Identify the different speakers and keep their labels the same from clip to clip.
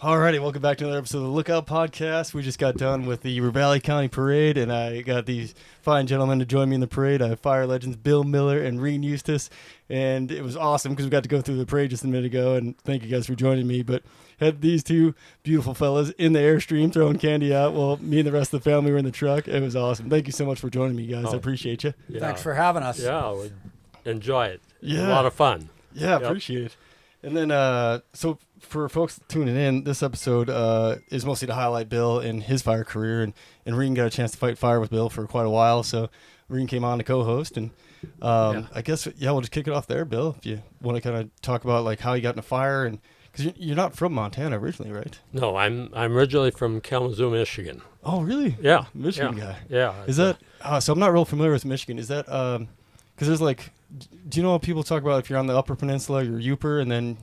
Speaker 1: Alrighty, welcome back to another episode of the Lookout Podcast. We just got done with the Ravalli County Parade, and I got these fine gentlemen to join me in the parade. I have fire legends Bill Miller and Rene Eustace, and it was awesome because we got to go through the parade just a minute ago, and thank you guys for joining me. But had these two beautiful fellas in the Airstream throwing candy out while me and the rest of the family were in the truck. It was awesome. Thank you so much for joining me, guys. I appreciate you.
Speaker 2: Yeah.
Speaker 3: Thanks for having us.
Speaker 2: Yeah, we enjoy it.
Speaker 1: Yeah.
Speaker 2: A lot of fun.
Speaker 1: Yeah, appreciate it. And then, so for folks tuning in, this episode is mostly to highlight Bill and his fire career. And Rene got a chance to fight fire with Bill for quite a while. So Rene came on to co-host. And I guess, we'll just kick it off there, Bill, if you want to kind of talk about like how you got into fire. And because you're not from Montana originally, right?
Speaker 2: No, I'm originally from Kalamazoo, Michigan.
Speaker 1: Oh, really?
Speaker 2: Yeah.
Speaker 1: Michigan guy.
Speaker 2: Yeah.
Speaker 1: Is that, so I'm not real familiar with Michigan. Is that, because there's like, do you know what people talk about if you're on the Upper Peninsula, you're Yooper, and then...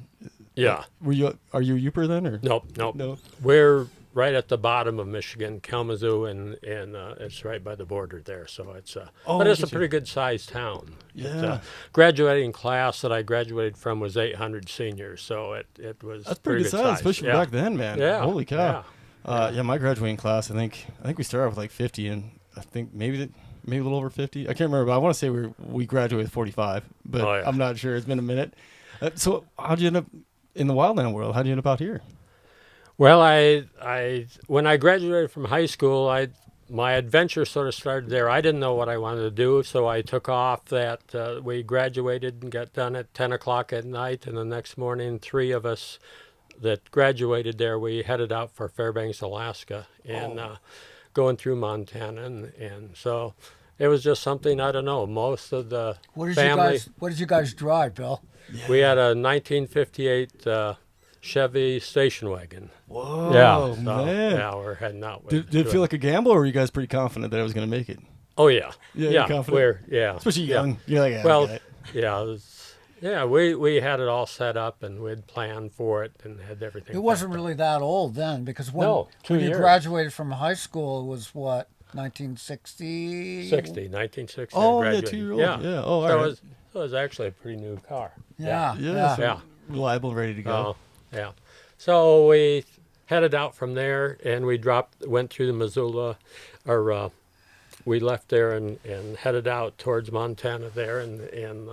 Speaker 2: Yeah.
Speaker 1: Are you a Yooper then, or?
Speaker 2: Nope.
Speaker 1: No.
Speaker 2: We're right at the bottom of Michigan, Kalamazoo, and it's right by the border there. So it's but it's a pretty good sized town.
Speaker 1: Yeah.
Speaker 2: Graduating class that I graduated from was 800 seniors, so it was
Speaker 1: That's pretty good size, especially back then, man.
Speaker 2: Yeah.
Speaker 1: Holy cow.
Speaker 2: Yeah.
Speaker 1: My graduating class, I think we started with like 50, and I think maybe a little over 50. I can't remember, but I want to say we graduated with 45, but I'm not sure. It's been a minute. So how'd you end up in the wildland world? How'd you end up out here?
Speaker 2: Well, I when I graduated from high school, my adventure sort of started there. I didn't know what I wanted to do, so I took off that we graduated and got done at 10 o'clock at night, and the next morning, 3 of us that graduated there, we headed out for Fairbanks, Alaska, and going through Montana, and so it was just something, I don't know, most of the family...
Speaker 3: What did you guys drive, Bill?
Speaker 1: Yeah.
Speaker 2: We had a 1958 Chevy station wagon.
Speaker 1: Whoa, man.
Speaker 2: Yeah, we're heading out with
Speaker 1: Did it feel like a gamble, or were you guys pretty confident that I was going to make it?
Speaker 2: Oh, yeah.
Speaker 1: Yeah, confident? Especially young. You're like,
Speaker 2: we had it all set up, and we'd planned for it and had everything.
Speaker 3: It wasn't really that old then, because when you graduated from high school, it was what, 1960?
Speaker 2: 1960.
Speaker 1: Oh, yeah, 2-year-old. Yeah. Oh, all right.
Speaker 2: It was actually a pretty new car.
Speaker 1: Yeah. Reliable, ready to go.
Speaker 2: Yeah. So we headed out from there, and we went through the Missoula, we left there and headed out towards Montana there, and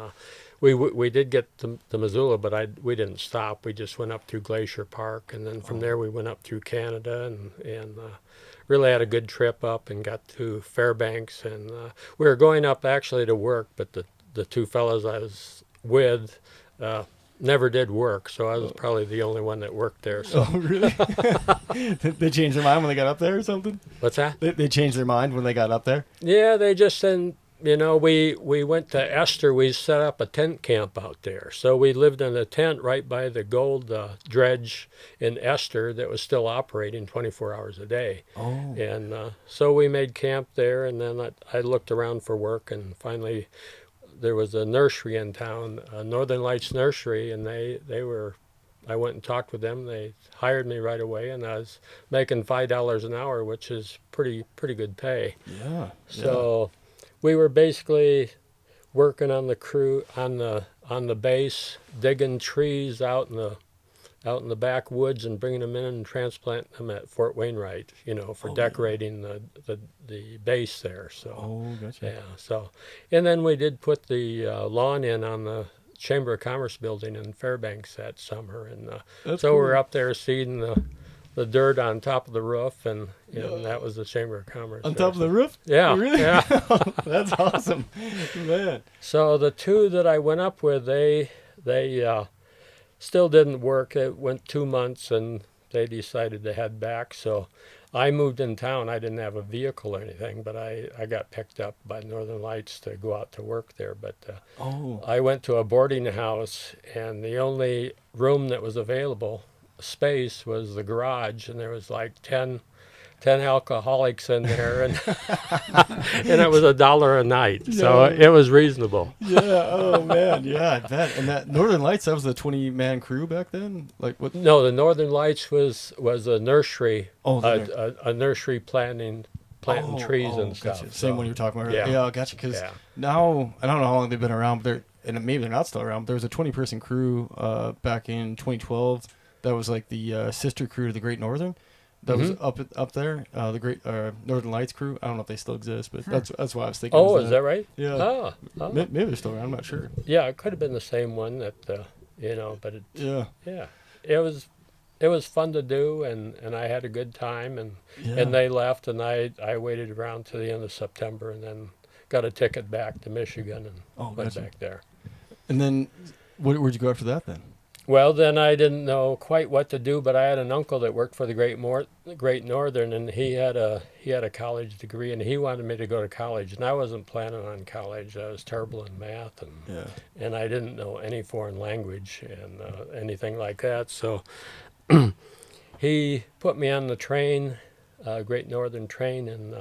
Speaker 2: we did get to Missoula, but we didn't stop. We just went up through Glacier Park, and then from there we went up through Canada, and really had a good trip up and got to Fairbanks, and we were going up actually to work, but the 2 fellows I was with never did work, so I was probably the only one that worked there. So.
Speaker 1: Oh, really? They changed their mind when they got up there or something?
Speaker 2: What's that?
Speaker 1: They changed their mind when they got up there?
Speaker 2: Yeah, they just said, we went to Esther. We set up a tent camp out there. So we lived in a tent right by the gold dredge in Esther that was still operating 24 hours a day.
Speaker 1: Oh.
Speaker 2: And so we made camp there, and then I looked around for work, and finally there was a nursery in town, Northern Lights Nursery, and I went and talked with them. They hired me right away, and I was making $5 an hour, which is pretty good pay.
Speaker 1: Yeah.
Speaker 2: So we were basically working on the crew on the base, digging trees out in the backwoods and bringing them in and transplanting them at Fort Wainwright, for decorating the base there. So,
Speaker 1: gotcha.
Speaker 2: Yeah. So, and then we did put the lawn in on the Chamber of Commerce building in Fairbanks that summer, and so cool. We're up there seeing the dirt on top of the roof, and that was the Chamber of Commerce.
Speaker 1: On top of the roof?
Speaker 2: Yeah.
Speaker 1: Oh, really?
Speaker 2: Yeah.
Speaker 1: That's awesome, man.
Speaker 2: So the 2 that I went up with, they still didn't work. It went 2 months, and they decided to head back. So I moved in town. I didn't have a vehicle or anything, but I got picked up by Northern Lights to go out to work there. But I went to a boarding house, and the only room that was available, space, was the garage, and there was like 10 alcoholics in there, and and it was $1 a night, so it was reasonable.
Speaker 1: Yeah. Oh man. Yeah, I bet. And that Northern Lights, that was the 20-man crew back then. Like what?
Speaker 2: No, the Northern Lights was a nursery.
Speaker 1: Oh,
Speaker 2: a nursery planting trees and stuff.
Speaker 1: Gotcha. Same one you were talking about.
Speaker 2: Yeah,
Speaker 1: gotcha. Because now I don't know how long they've been around, but maybe they're not still around. But there was a 20-person crew back in 2012. that was like the sister crew to the Great Northern. That was up there, the Great Northern Lights crew. I don't know if they still exist, but that's why I was thinking.
Speaker 2: Oh, is that right?
Speaker 1: Yeah. Maybe they're still around. I'm not sure.
Speaker 2: Yeah, it could have been the same one that, but it was fun to do, and I had a good time, and they left, and I waited around to the end of September, and then got a ticket back to Michigan and went back there.
Speaker 1: And then, where'd you go after that then?
Speaker 2: Well, then I didn't know quite what to do, but I had an uncle that worked for the Great Northern, and he had a college degree, and he wanted me to go to college, and I wasn't planning on college. I was terrible in math, and I didn't know any foreign language and anything like that. So he put me on the train, Great Northern train, in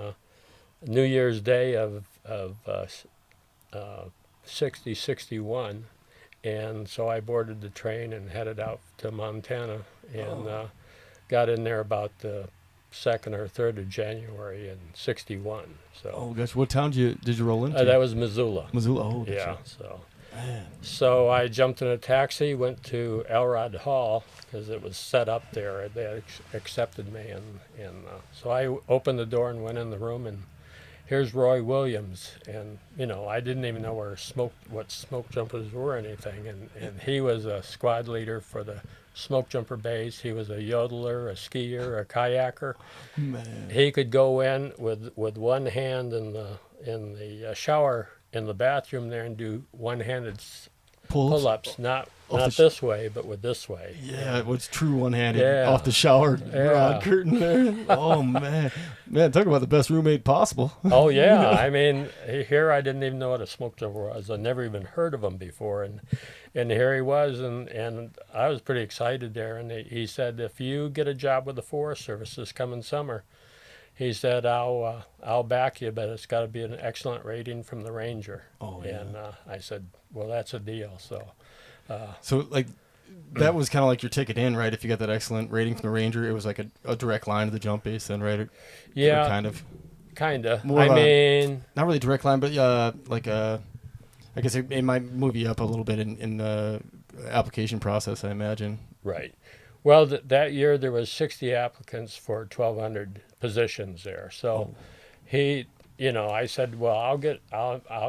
Speaker 2: New Year's Day of 61. And so I boarded the train and headed out to Montana, and got in there about the 2nd or 3rd of January in 61. So.
Speaker 1: Oh gosh, what town did you roll into?
Speaker 2: That was Missoula.
Speaker 1: Missoula. Oh,
Speaker 2: yeah. So I jumped in a taxi, went to Elrod Hall because it was set up there. They had accepted me, and so I opened the door and went in the room, and here's Roy Williams, and I didn't even know what smoke jumpers were or anything, and he was a squad leader for the smoke jumper base. He was a yodeler, a skier, a kayaker.
Speaker 1: Man.
Speaker 2: He could go in with one hand in the shower in the bathroom there and do one-handed pull-ups, not this way, but with this way.
Speaker 1: Yeah, what's true one-handed off the shower rod curtain there. Oh man, talk about the best roommate possible.
Speaker 2: Oh yeah, I mean, here I didn't even know what a smoke jumper was. I never even heard of them before, and here he was, and I was pretty excited there. And he said, if you get a job with the Forest Service this coming summer, he said, I'll back you, but it's got to be an excellent rating from the Ranger.
Speaker 1: Oh yeah.
Speaker 2: And I said, well, that's a deal.
Speaker 1: So like that was kind of like your ticket in, right? If you got that excellent rating from the Ranger, it was like a direct line to the jump base, then, right?
Speaker 2: Yeah,
Speaker 1: kind of.
Speaker 2: I mean,
Speaker 1: not really direct line, but I guess it might move you up a little bit in the application process, I imagine.
Speaker 2: Right. Well, that year there was 60 applicants for 1,200 positions there. So I said, well, I'll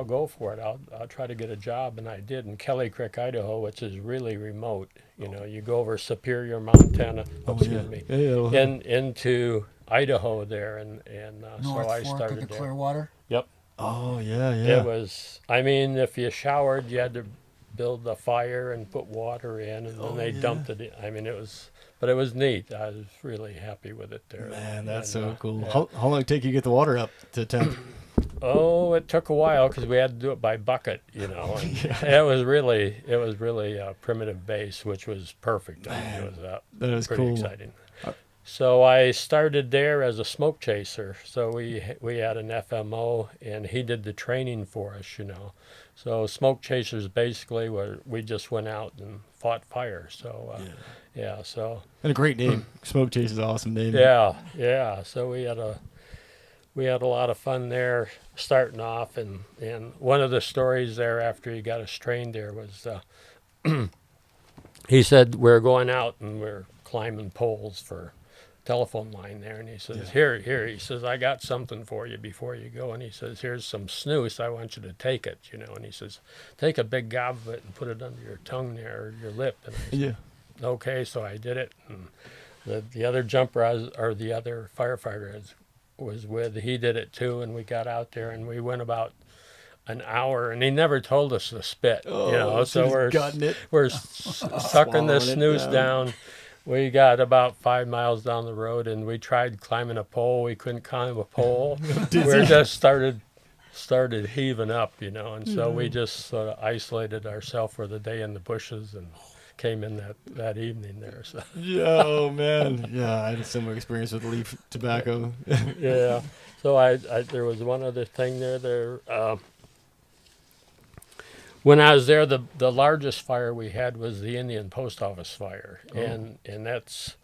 Speaker 2: go for it. I'll try to get a job, and I did in Kelly Creek, Idaho, which is really remote. You go over Superior, Montana, into Idaho there, and
Speaker 3: North
Speaker 2: so I
Speaker 3: Fork
Speaker 2: started
Speaker 3: of the
Speaker 2: there.
Speaker 3: Clearwater.
Speaker 2: Yep.
Speaker 1: Oh yeah.
Speaker 2: It was. I mean, if you showered, you had to build a fire and put water in, and then they dumped it in. I mean, it was neat. I was really happy with it there.
Speaker 1: Man, that's so cool. Yeah. How long did it take you to get the water up to temp?
Speaker 2: Oh, it took a while because we had to do it by bucket, And it was really a primitive base, which was perfect.
Speaker 1: Man,
Speaker 2: it was
Speaker 1: that is
Speaker 2: pretty
Speaker 1: cool.
Speaker 2: Exciting. So I started there as a smoke chaser. So we had an FMO, and he did the training for us, So smoke chasers basically we just went out and fought fire. So so
Speaker 1: and a great name. Smoke Chase is an awesome name.
Speaker 2: Yeah. So we had a lot of fun there starting off, and one of the stories there after he got us trained there was he said we're going out and we're climbing poles for telephone line there, and he says, here, he says, I got something for you before you go, and he says, here's some snooze, I want you to take it, and he says, take a big gob of it and put it under your tongue there, or your lip, and I said, okay, so I did it, and the other jumper, or the other firefighter I was with, he did it too, and we got out there, and we went about an hour, and he never told us to spit, so we're sucking the snooze down. We got about 5 miles down the road, and we tried climbing a pole. We couldn't climb a pole. We just started heaving up, and so we just sort of isolated ourselves for the day in the bushes and came in that evening there. So.
Speaker 1: Oh, man. Yeah, I had a similar experience with leaf tobacco.
Speaker 2: Yeah. So there was one other thing there. When I was there, the largest fire we had was the Indian Post Office fire, and that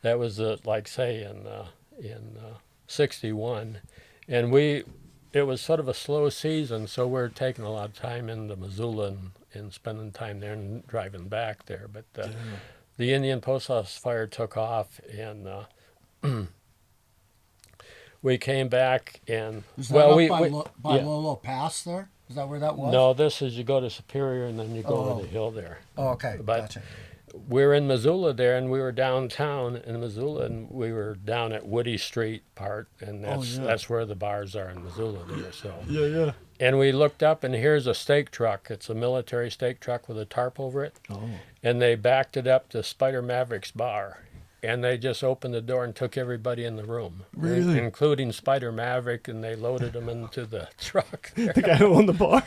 Speaker 2: was like say in 61, and it was sort of a slow season, so we're taking a lot of time into Missoula and spending time there and driving back there. But the Indian Post Office fire took off, and we came back, and
Speaker 3: Is that up by Lolo Pass there? Is that where that was?
Speaker 2: No, this is you go to Superior and then you go over the hill there.
Speaker 3: Oh, okay.
Speaker 2: But
Speaker 3: gotcha.
Speaker 2: we were in Missoula there, and we were downtown in Missoula, and we were down at Woody Street part, and that's where the bars are in Missoula there. So
Speaker 1: Yeah.
Speaker 2: and we looked up, and here's a stake truck. It's a military stake truck with a tarp over it.
Speaker 1: Oh.
Speaker 2: And they backed it up to Spider Maverick's bar. And they just opened the door and took everybody in the room,
Speaker 1: really?
Speaker 2: Including Spider Maverick, and they loaded them into the truck.
Speaker 1: The guy who owned the bar?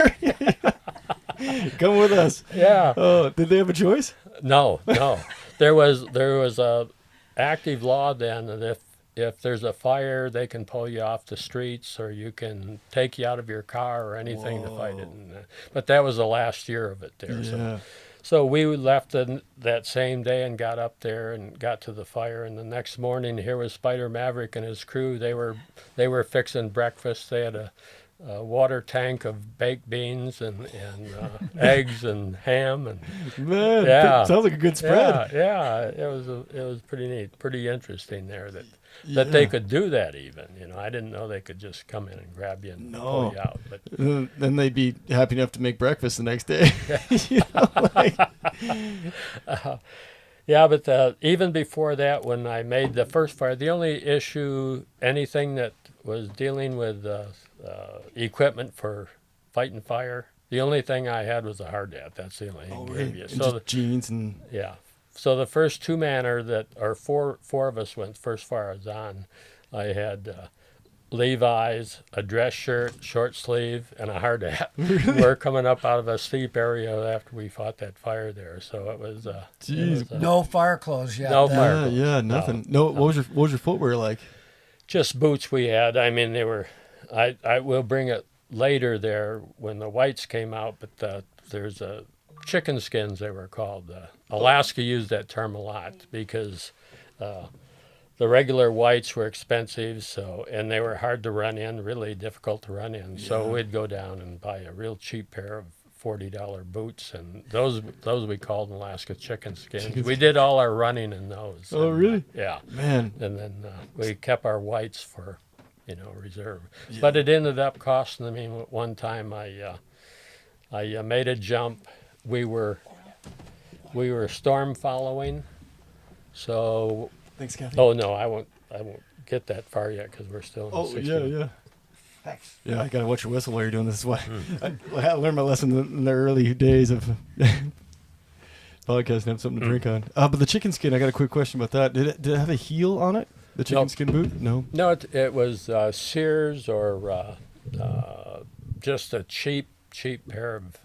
Speaker 1: Come with us.
Speaker 2: Yeah.
Speaker 1: Oh, did they have a choice?
Speaker 2: No. There was a active law then that if there's a fire, they can pull you off the streets, or you can take you out of your car or anything to fight it. But that was the last year of it there.
Speaker 1: Yeah.
Speaker 2: So we left that same day and got up there and got to the fire. And the next morning, here was Spider Maverick and his crew. They were fixing breakfast. They had a water tank of baked beans and eggs and ham and
Speaker 1: man, that sounds like a good spread.
Speaker 2: Yeah, it was pretty neat, pretty interesting there that they could do that even. I didn't know they could just come in and grab you and pull you out. But
Speaker 1: then they'd be happy enough to make breakfast the next day.
Speaker 2: Yeah, but even before that, when I made the first fire, the only issue, anything that was dealing with equipment for fighting fire, the only thing I had was a hard hat. That's the only thing.
Speaker 1: Really? So just jeans and...
Speaker 2: Yeah. So the first two-manner four of us went first fire I was on, I had Levi's, a dress shirt, short sleeve, and a hard hat.
Speaker 1: Really?
Speaker 2: We're coming up out of a steep area after we fought that fire there, so it was.
Speaker 3: No fire clothes yet.
Speaker 2: No fire clothes.
Speaker 1: Yeah, nothing. No. What was your footwear like?
Speaker 2: Just boots we had. I mean, they were. I will bring it later there when the whites came out, but there's a chicken skins they were called. Alaska used that term a lot because. The regular whites were expensive, and they were hard to run in, really difficult to run in. Yeah. So we'd go down and buy a real cheap pair of $40 boots, and those we called Alaska chicken skins. We did all our running in those.
Speaker 1: Oh, really?
Speaker 2: Yeah.
Speaker 1: Man.
Speaker 2: And then we kept our whites for, reserve. Yeah. But it ended up costing me. One time I made a jump. We were storm following, so.
Speaker 1: Thanks, Kathy.
Speaker 2: Oh no, I won't get that far yet because we're still. In the 60s.
Speaker 1: Yeah. Thanks. Yeah, I gotta watch your whistle while you're doing this. Is why I learned my lesson in the early days of podcasting. Have something to drink on. But the chicken skin, I got a quick question about that. Did it have a heel on it? The chicken skin boot? No.
Speaker 2: No, it was Sears or just a cheap pair of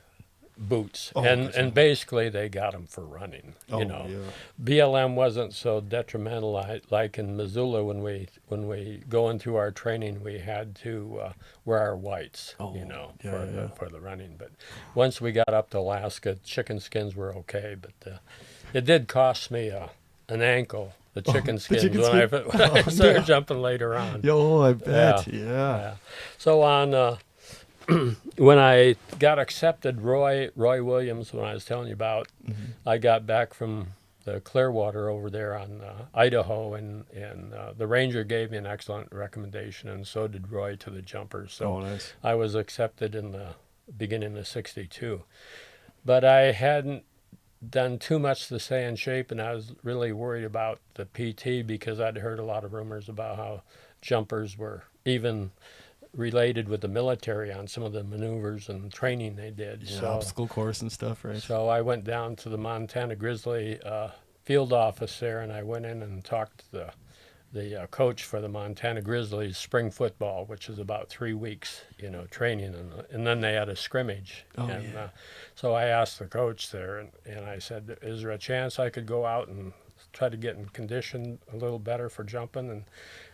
Speaker 2: boots, and basically they got them for running. Yeah. BLM wasn't so detrimental. Like in Missoula, when we go into our training, we had to wear our whites, for the running. But once we got up to Alaska, chicken skins were okay. But it did cost me an ankle. The chicken skins when I started jumping later on.
Speaker 1: I bet. Yeah.
Speaker 2: So on. When I got accepted, Roy Williams, when I was telling you about, I got back from the Clearwater over there on Idaho, and the ranger gave me an excellent recommendation, and so did Roy to the jumpers. So
Speaker 1: nice.
Speaker 2: I was accepted in the beginning of '62. But I hadn't done too much to stay in shape, and I was really worried about the PT because I'd heard a lot of rumors about how jumpers were even related with the military on some of the maneuvers and training they did.
Speaker 1: Yeah, so, obstacle course and stuff, right?
Speaker 2: So I went down to the Montana Grizzly field office there, and I went in and talked to the coach for the Montana Grizzlies spring football, which is about 3 weeks, training, and then they had a scrimmage. So I asked the coach there, and I said, is there a chance I could go out and try to get in condition a little better for jumping?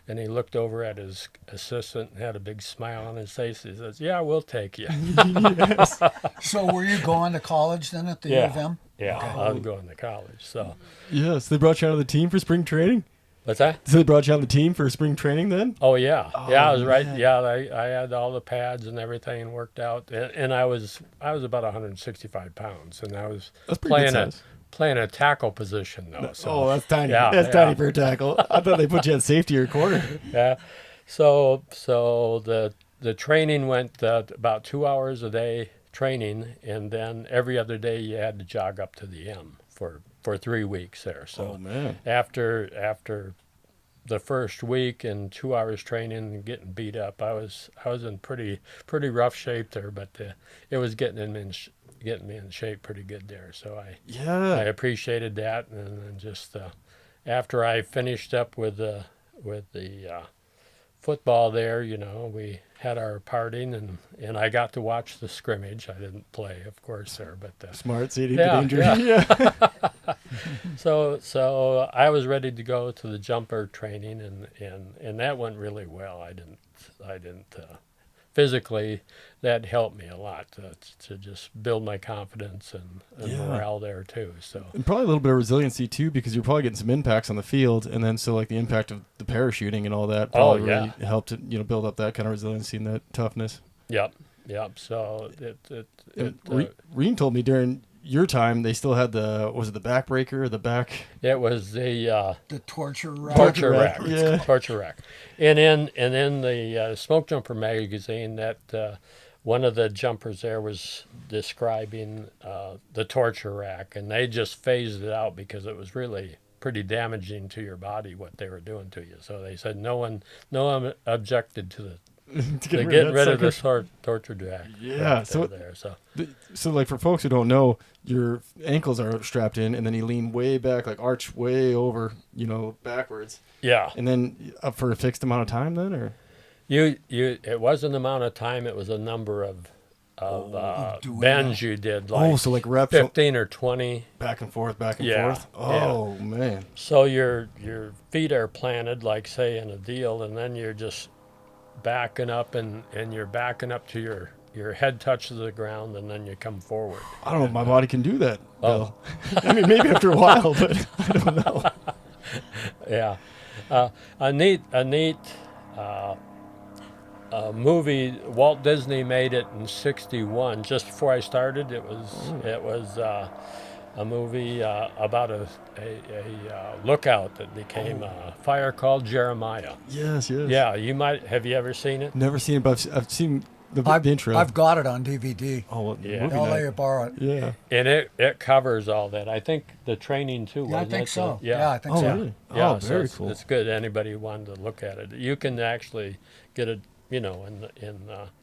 Speaker 2: And he looked over at his assistant and had a big smile on his face. He says, "Yeah, we'll take you."
Speaker 3: Yes. So were you going to college then at the U of M?
Speaker 2: Yeah, I was going to college. So.
Speaker 1: Yes, they brought you out of the team for spring training?
Speaker 2: What's that?
Speaker 1: So they brought you on the team for spring training then?
Speaker 2: Oh, yeah. I was right. Yeah, I had all the pads and everything worked out. And I was about 165 pounds. And I was playing a tackle position though. So,
Speaker 1: Oh, that's tiny.
Speaker 2: Yeah,
Speaker 1: That's
Speaker 2: yeah.
Speaker 1: tiny for a tackle. I thought they put you at safety or corner.
Speaker 2: Yeah. So the training went about 2 hours a day training, and then every other day you had to jog up to the M for 3 weeks there. So
Speaker 1: Oh man.
Speaker 2: after the first week and 2 hours training and getting beat up, I was in pretty rough shape there, but it was getting me in shape pretty good there. So I
Speaker 1: Yeah.
Speaker 2: appreciated that, and then just after I finished up with the football there, we had our partying, and I got to watch the scrimmage. I didn't play, of course, there, but
Speaker 1: Smart, so you didn't
Speaker 2: yeah,
Speaker 1: get injured. Yeah.
Speaker 2: so I was ready to go to the jumper training, and that went really well. I didn't physically, that helped me a lot to just build my confidence and
Speaker 1: Yeah.
Speaker 2: morale there too. So
Speaker 1: And probably a little bit of resiliency too, because you're probably getting some impacts on the field, and then so like the impact of the parachuting and all that probably
Speaker 2: yeah.
Speaker 1: really helped to build up that kind of resiliency and that toughness.
Speaker 2: Yep. So
Speaker 1: Rene told me during your time they still had the backbreaker or the back.
Speaker 2: it was the
Speaker 3: torture rack.
Speaker 2: torture rack.
Speaker 1: Yeah.
Speaker 2: Torture rack. And in the Smokejumper magazine, that one of the jumpers there was describing the torture rack, and they just phased it out because it was really pretty damaging to your body what they were doing to you. So they said no one objected to getting rid of this torture rack.
Speaker 1: Yeah. So
Speaker 2: there.
Speaker 1: So like for folks who don't know, your ankles are strapped in, and then you lean way back, like arch way over, backwards.
Speaker 2: Yeah.
Speaker 1: And then up for a fixed amount of time then, or?
Speaker 2: It wasn't an amount of time, it was a number of bends you did, like
Speaker 1: So like reps
Speaker 2: 15 or 20.
Speaker 1: back and forth.
Speaker 2: Yeah,
Speaker 1: forth. Oh man.
Speaker 2: So your feet are planted, like say in a deal, and then you're just backing up, and you're backing up to your head touches the ground, and then you come forward.
Speaker 1: I don't know if my body can do that, Bill. I mean, maybe after a while, but I don't know.
Speaker 2: Yeah. A neat movie, Walt Disney made it in '61. Just before I started, it was a movie about a lookout that became a fire called Jeremiah.
Speaker 1: Yes.
Speaker 2: Yeah, have you ever seen it?
Speaker 1: Never seen it, but I've seen the intro.
Speaker 3: I've got it on DVD.
Speaker 1: Oh, well,
Speaker 2: Yeah.
Speaker 1: movie
Speaker 3: I'll
Speaker 1: night.
Speaker 3: let you borrow it.
Speaker 1: Yeah.
Speaker 2: And it covers all that. I think the training too.
Speaker 3: Yeah, I
Speaker 2: wasn't
Speaker 3: think
Speaker 2: it?
Speaker 3: so.
Speaker 2: Yeah.
Speaker 3: I think
Speaker 1: Oh,
Speaker 3: so.
Speaker 1: really?
Speaker 2: Yeah,
Speaker 1: Oh,
Speaker 2: so
Speaker 1: very
Speaker 2: it's,
Speaker 1: cool.
Speaker 2: it's good. Anybody who wanted to look at it, you can actually get it, in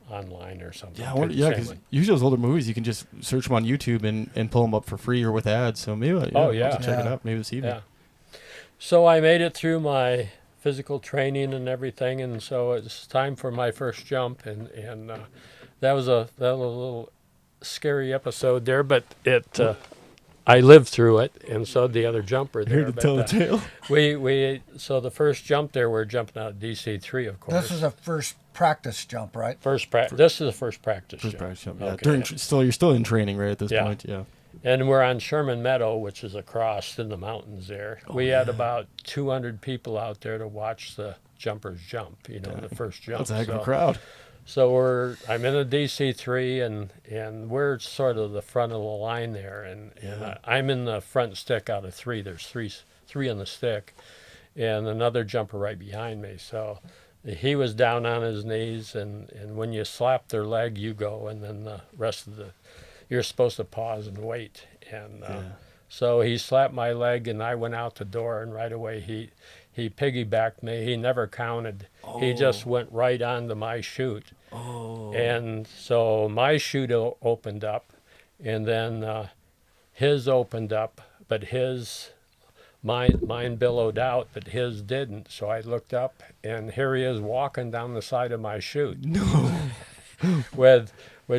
Speaker 2: online or something.
Speaker 1: Yeah,
Speaker 2: too,
Speaker 1: because
Speaker 2: same way.
Speaker 1: usually those older movies, you can just search them on YouTube and pull them up for free or with ads. So maybe I'll have to check it
Speaker 3: Yeah.
Speaker 1: out maybe this evening.
Speaker 2: Yeah. So I made it through my physical training and everything, and so it's time for my first jump, and that was a little scary episode there, but I lived through it, and so did the other jumper there.
Speaker 1: Here to tell the tale.
Speaker 2: So the first jump there, we're jumping out of DC3, of course.
Speaker 3: This is a first practice jump, right?
Speaker 2: This is the first practice
Speaker 1: First
Speaker 2: jump.
Speaker 1: practice jump. Yeah.
Speaker 2: Okay.
Speaker 1: You're still in training right at this
Speaker 2: Yeah.
Speaker 1: point. Yeah.
Speaker 2: And we're on Sherman Meadow, which is across in the mountains there. We had about 200 people out there to watch the jumpers jump, the first jump.
Speaker 1: That's a heck of a crowd.
Speaker 2: So I'm in a DC3, and we're sort of the front of the line there, and I'm in the front stick out of three. There's three on the stick, and another jumper right behind me. So he was down on his knees, and when you slap their leg, you go, and then the rest of you're supposed to pause and wait. And so he slapped my leg, and I went out the door, and right away he piggybacked me. He never counted. He just went right onto my chute. And so my chute opened up, and then his opened up, but mine billowed out, but his didn't. So I looked up, and here he is walking down the side of my chute.
Speaker 1: No.
Speaker 2: with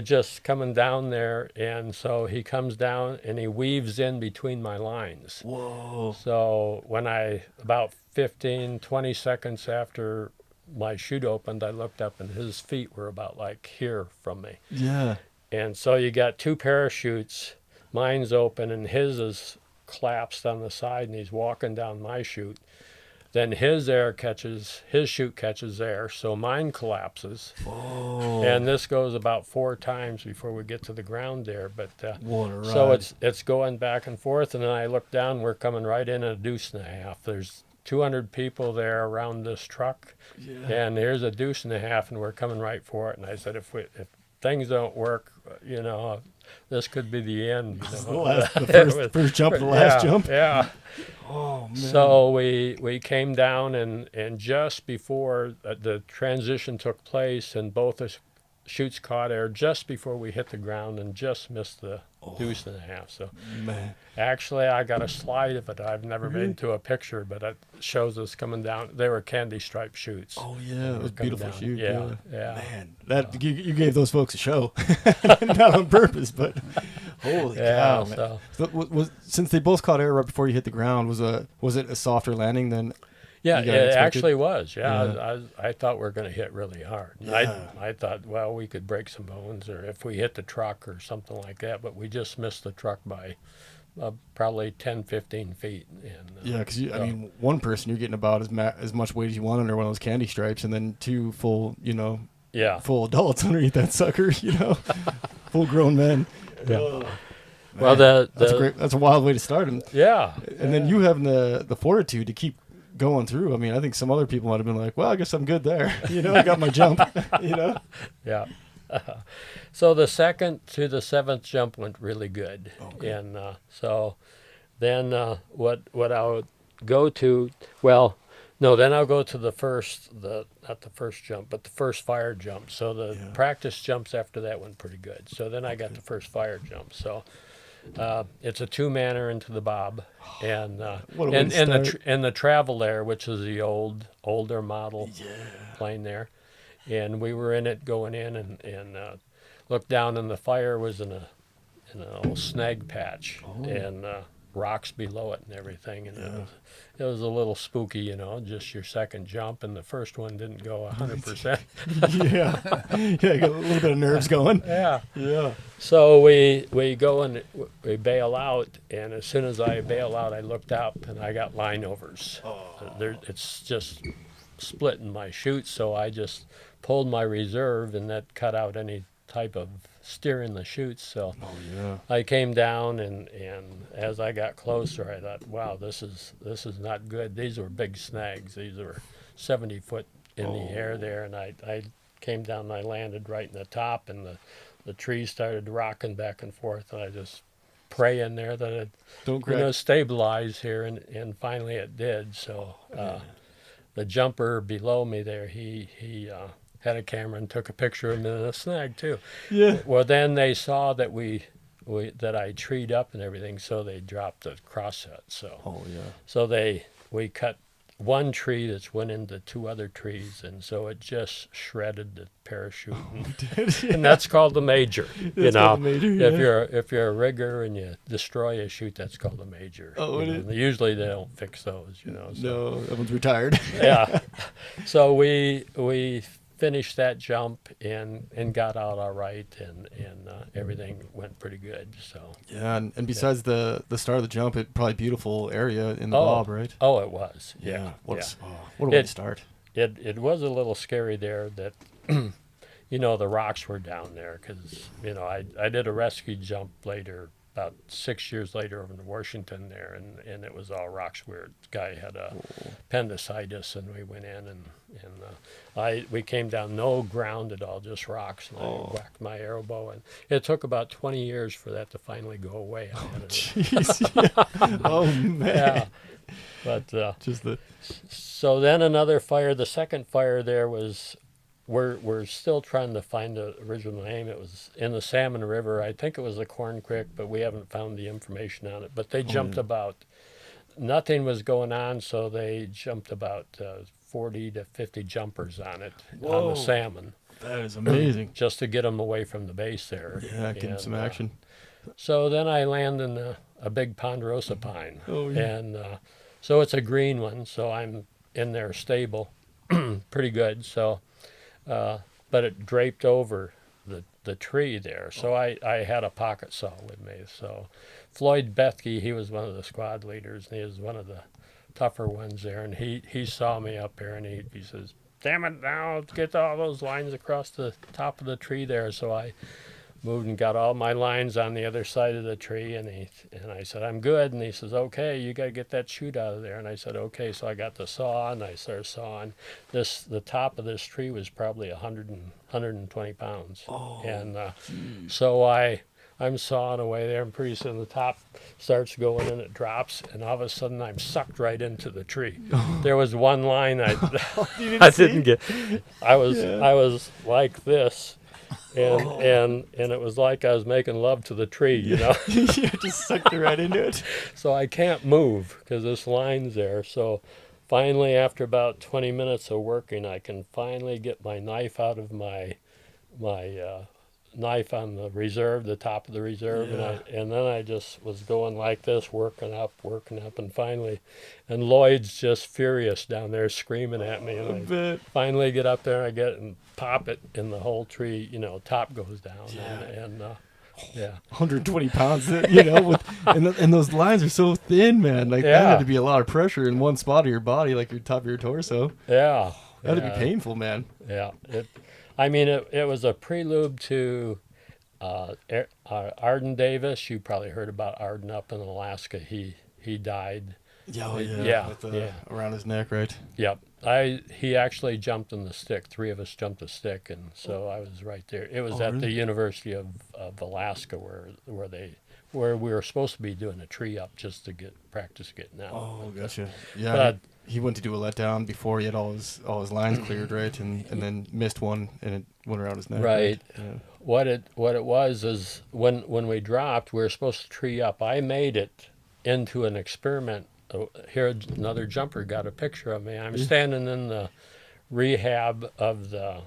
Speaker 2: just coming down there, and so he comes down and he weaves in between my lines.
Speaker 1: Whoa.
Speaker 2: So when about 15, 20 seconds after my chute opened, I looked up and his feet were about like here from me.
Speaker 1: Yeah.
Speaker 2: And so you got two parachutes, mine's open and his is collapsed on the side, and he's walking down my chute. then his chute catches air, so mine collapses.
Speaker 1: Oh.
Speaker 2: And this goes about 4 times before we get to the ground there. But
Speaker 1: What a ride.
Speaker 2: so it's going back and forth, and then I look down, we're coming right in a deuce and a half. There's 200 people there around this truck, and here's a deuce and a half, and we're coming right for it. And I said, if things don't work, this could be the end.
Speaker 1: The first jump, the last jump.
Speaker 2: Yeah.
Speaker 1: Oh man.
Speaker 2: So we came down, and just before the transition took place, and both the chutes caught air just before we hit the ground, and just missed the deuce and a half. So
Speaker 1: Man.
Speaker 2: actually, I got a slide of it. I've never made to a picture, but it shows us coming down. They were candy striped chutes.
Speaker 1: Oh yeah, it was beautiful
Speaker 2: down.
Speaker 1: shoot.
Speaker 2: Yeah.
Speaker 1: Man, that you gave those folks a show, not on purpose, but holy cow! Man. So, since they both caught air right before you hit the ground, was it a softer landing than?
Speaker 2: Yeah, it actually was. Yeah. I thought we were going to hit really hard.
Speaker 1: Yeah.
Speaker 2: I thought, well, we could break some bones, or if we hit the truck or something like that, but we just missed the truck by probably 10, 15 feet. And,
Speaker 1: because I mean, one person you're getting about as much weight as you want under one of those candy stripes, and then 2 full, full adults underneath that sucker, full grown men.
Speaker 2: Yeah. Well, that's
Speaker 1: great. That's a wild way to start. And then you having the fortitude to keep going through. I mean, I think some other people might have been like, well, I guess I'm good there. I got my jump,
Speaker 2: Yeah. So the second to the 7th jump went really good.
Speaker 1: Okay.
Speaker 2: And so then what I would go to, then I'll go to the first, not the first jump, but the first fire jump. So the practice jumps after that went pretty good. So then I got the first fire jump. So it's a 2-manner into the bob, and the travel there, which is the older model plane there, and we were in it going in and looked down, and the fire was in a little snag patch and rocks below it and everything, and it was a little spooky, just your second jump, and the first one didn't go 100%.
Speaker 1: I got a little bit of nerves going.
Speaker 2: Yeah. So we go and we bail out, and as soon as I bail out, I looked up and I got line overs. It's just splitting my chute, so I just pulled my reserve, and that cut out any type of steering the chutes. So I came down, and as I got closer, I thought, wow, this is not good. These were big snags. These were 70 foot in the air there, and I came down and I landed right in the top, and the trees started rocking back and forth, and I just pray in there that it stabilize here, and finally it did. So the jumper below me there, he had a camera and took a picture of him in a snag too.
Speaker 1: Yeah.
Speaker 2: Well, then they saw that that I treed up and everything, so they dropped the cross set. So so we cut one tree that's went into 2 other trees, and so it just shredded the parachute, and that's called the major.
Speaker 1: Called the major,
Speaker 2: if you're a rigger and you destroy a chute, that's called a major. Usually they don't fix those.
Speaker 1: No, that one's retired.
Speaker 2: Yeah. So we finished that jump and got out all right, and everything went pretty good. So
Speaker 1: and besides the start of the jump, it probably beautiful area in the bob, right?
Speaker 2: Oh, it was.
Speaker 1: What a way to start.
Speaker 2: It was a little scary there that the rocks were down there, because I did a rescue jump later, about 6 years later, over in Washington there, and it was all rocks where the guy had appendicitis, and we went in and we came down, no ground at all, just rocks, and I whacked my arrow bow, and it took about 20 years for that to finally go away.
Speaker 1: Oh man.
Speaker 2: Yeah. But so then another fire, the second fire there was, we're still trying to find the original name. It was in the Salmon River. I think it was the Corn Creek, but we haven't found the information on it. But they jumped nothing was going on, so they jumped about 40 to 50 jumpers on it, on the salmon.
Speaker 1: That is amazing.
Speaker 2: Just to get them away from the base there.
Speaker 1: Yeah, get them some action.
Speaker 2: So then I land in a big ponderosa pine.
Speaker 1: Oh, yeah.
Speaker 2: And so it's a green one, so I'm in there stable pretty good. So, but it draped over the tree there. So I had a pocket saw with me. So Floyd Bethke, he was one of the squad leaders, and he was one of the tougher ones there, and he saw me up there, and he says, "Damn it, now get all those lines across the top of the tree there." So I moved and got all my lines on the other side of the tree, and I said, "I'm good," and he says, "Okay, you got to get that chute out of there." And I said, "Okay." So I got the saw, and I started sawing. The top of this tree was probably 120 pounds, and so I'm sawing away there, and pretty soon the top starts going and it drops, and all of a sudden I'm sucked right into the tree. There was one line I didn't get. I was like this. And it was like I was making love to the tree, you know.
Speaker 1: You just sucked it right into it.
Speaker 2: So I can't move because this line's there. So finally, after about 20 minutes of working, I can finally get my knife out of my knife on the reserve, the top of the reserve, and then I just was going like this, working up, and finally, and Lloyd's just furious down there screaming at me, and I finally get up there and I get it and pop it, and the whole tree, top goes down, and
Speaker 1: 120 pounds, and those lines are so thin, man. Like that had to be a lot of pressure in one spot of your body, like your top of your torso.
Speaker 2: Yeah,
Speaker 1: that'd be painful, man.
Speaker 2: Yeah, it was a prelude to Arden Davis. You probably heard about Arden up in Alaska. He died. Around
Speaker 1: his neck, right?
Speaker 2: Yep. He actually jumped in the stick. 3 of us jumped the stick, and so I was right there. It was at the University of Alaska where we were supposed to be doing a tree up just to practice getting out.
Speaker 1: Oh, gotcha. Yeah. He went to do a letdown before he had all his lines cleared, right? And then missed one, and it went around his neck.
Speaker 2: Right.
Speaker 1: Yeah.
Speaker 2: What it was is when we dropped, we were supposed to tree up. I made it into an experiment. Here, another jumper got a picture of me. I'm standing in the rehab of the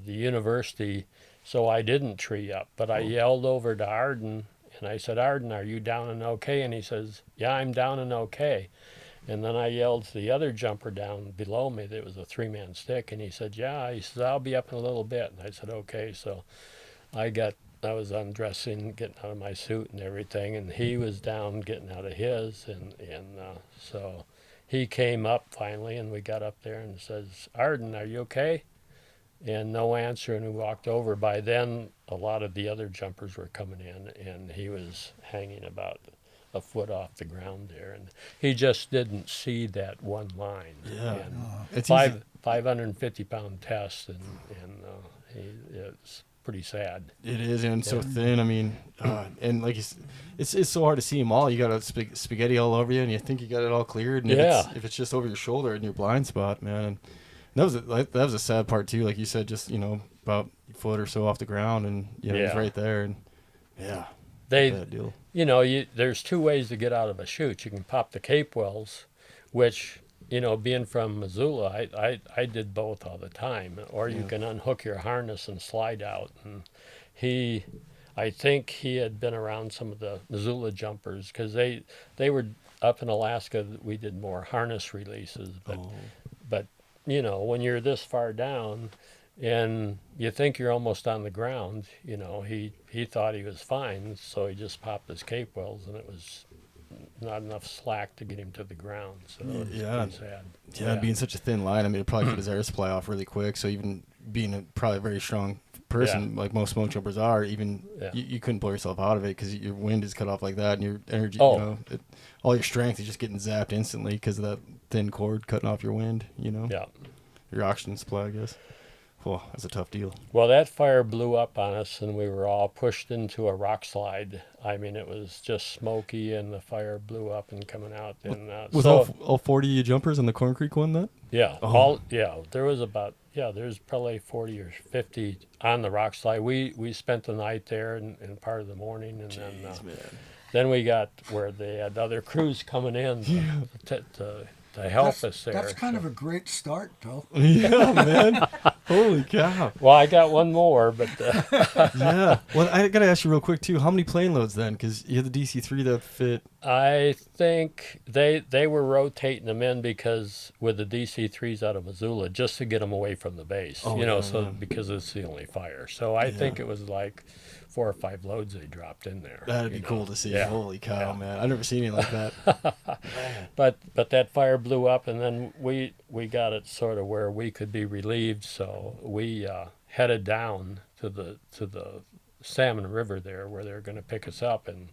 Speaker 2: university, so I didn't tree up. But I yelled over to Arden, and I said, "Arden, are you down and okay?" And he says, "Yeah, I'm down and okay." And then I yelled to the other jumper down below me. That was a 3-man stick, and he said, "Yeah." He says, "I'll be up in a little bit." And I said, "Okay." So I was undressing, getting out of my suit and everything, and he was down getting out of his, and so he came up finally, and we got up there and says, "Arden, are you okay?" And no answer, and we walked over. By then, a lot of the other jumpers were coming in, and he was hanging about a foot off the ground there, and he just didn't see that one line.
Speaker 1: Yeah,
Speaker 2: and
Speaker 1: it's
Speaker 2: 550-pound test, and it's pretty sad.
Speaker 1: It is, and it's so thin. I mean, and like it's so hard to see them all. You got a spaghetti all over you, and you think you got it all cleared, and if it's just over your shoulder in your blind spot, man. And that was a sad part too. Like you said, just about a foot or so off the ground, and he's right there, and bad deal.
Speaker 2: There's 2 ways to get out of a chute. You can pop the cape wells, which, being from Missoula, I did both all the time. Or you can unhook your harness and slide out. And I think he had been around some of the Missoula jumpers, because they were up in Alaska. We did more harness releases, but when you're this far down, and you think you're almost on the ground, he thought he was fine, so he just popped his cape wells, and it was not enough slack to get him to the ground. So it was pretty sad.
Speaker 1: Yeah, being such a thin line, I mean, it probably cut his air supply off really quick. So even being probably a very strong person, like most smoke jumpers are, you couldn't pull yourself out of it because your wind is cut off like that, and your energy, all your strength is just getting zapped instantly because of that thin cord cutting off your wind. Your oxygen supply, I guess. Oh, that's a tough deal.
Speaker 2: Well, that fire blew up on us, and we were all pushed into a rock slide. I mean, it was just smoky, and the fire blew up and coming out. And
Speaker 1: was all 40 jumpers on the Corn Creek one that?
Speaker 2: Yeah, there was there's probably 40 or 50 on the rock slide. We spent the night there and part of the morning, and then we got where they had other crews coming in to help us there.
Speaker 3: That's kind of a great start, though.
Speaker 1: Yeah, man. Holy cow.
Speaker 2: Well, I got one more, but...
Speaker 1: yeah. Well, I got to ask you real quick, too. How many plane loads, then? Because you had the DC-3 that fit...
Speaker 2: I think they were rotating them in because with the DC-3s out of Missoula, just to get them away from the base, because it's the only fire. So I think it was like 4 or 5 loads they dropped in there.
Speaker 1: That'd be cool to see.
Speaker 2: Yeah.
Speaker 1: Holy cow, man! I've never seen anything like that.
Speaker 2: But that fire blew up, and then we got it sort of where we could be relieved. So we headed down to the Salmon River there, where they're going to pick us up. And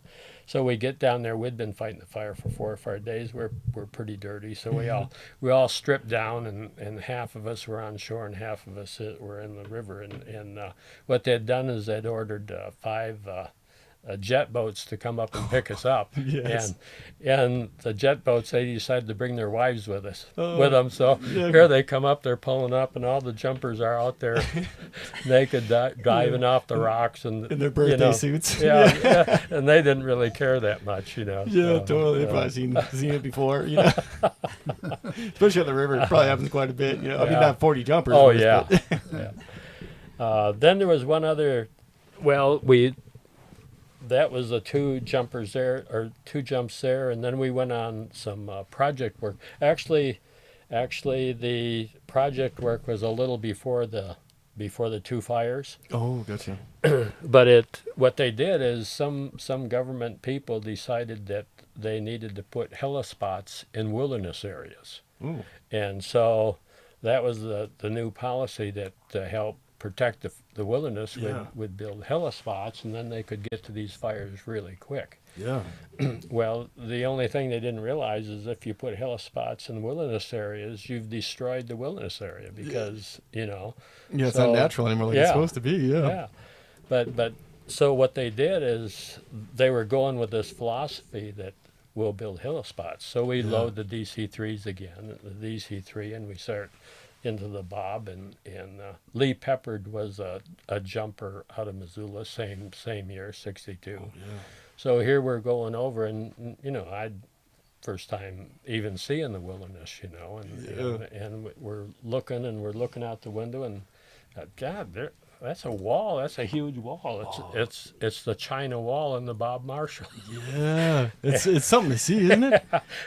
Speaker 2: so we get down there. We'd been fighting the fire for 4 or 5 days. We're pretty dirty, so we all stripped down, and half of us were on shore and half of us were in the river. And what they'd done is they'd ordered 5 jet boats to come up and pick us up.
Speaker 1: Yes.
Speaker 2: And the jet boats, they decided to bring their wives with them. So here they come up, they're pulling up, and all the jumpers are out there naked, diving off the rocks, and
Speaker 1: in their birthday suits.
Speaker 2: Yeah, and they didn't really care that much,
Speaker 1: Yeah,
Speaker 2: so,
Speaker 1: totally. They've probably seen it before, especially on the river. It probably happens quite a bit. I mean, not 40 jumpers.
Speaker 2: Oh yeah. Then there was one other. Well, that was the 2 jumpers there, or 2 jumps there, and then we went on some project work. Actually, the project work was a little before the 2 fires.
Speaker 1: Oh, gotcha.
Speaker 2: But what they did is some government people decided that they needed to put helispots in wilderness areas.
Speaker 1: Ooh.
Speaker 2: And so that was the new policy, that to help protect the wilderness would build helispots, and then they could get to these fires really quick.
Speaker 1: Yeah.
Speaker 2: Well, the only thing they didn't realize is if you put helispots in wilderness areas, you've destroyed the wilderness area, because
Speaker 1: Yeah, it's not natural anymore like it's supposed to be. Yeah.
Speaker 2: But so what they did is they were going with this philosophy that we'll build helispots. So we load the DC-3s again, the DC-3, and we start into the Bob, and Lee Peppard was a jumper out of Missoula, same year, 62.
Speaker 1: Oh, yeah.
Speaker 2: So here we're going over, and I'd first time even seeing the wilderness, and we're looking out the window, and God, that's a wall. That's a huge wall. It's the China Wall in the Bob Marshall.
Speaker 1: Yeah, it's something to see, isn't it?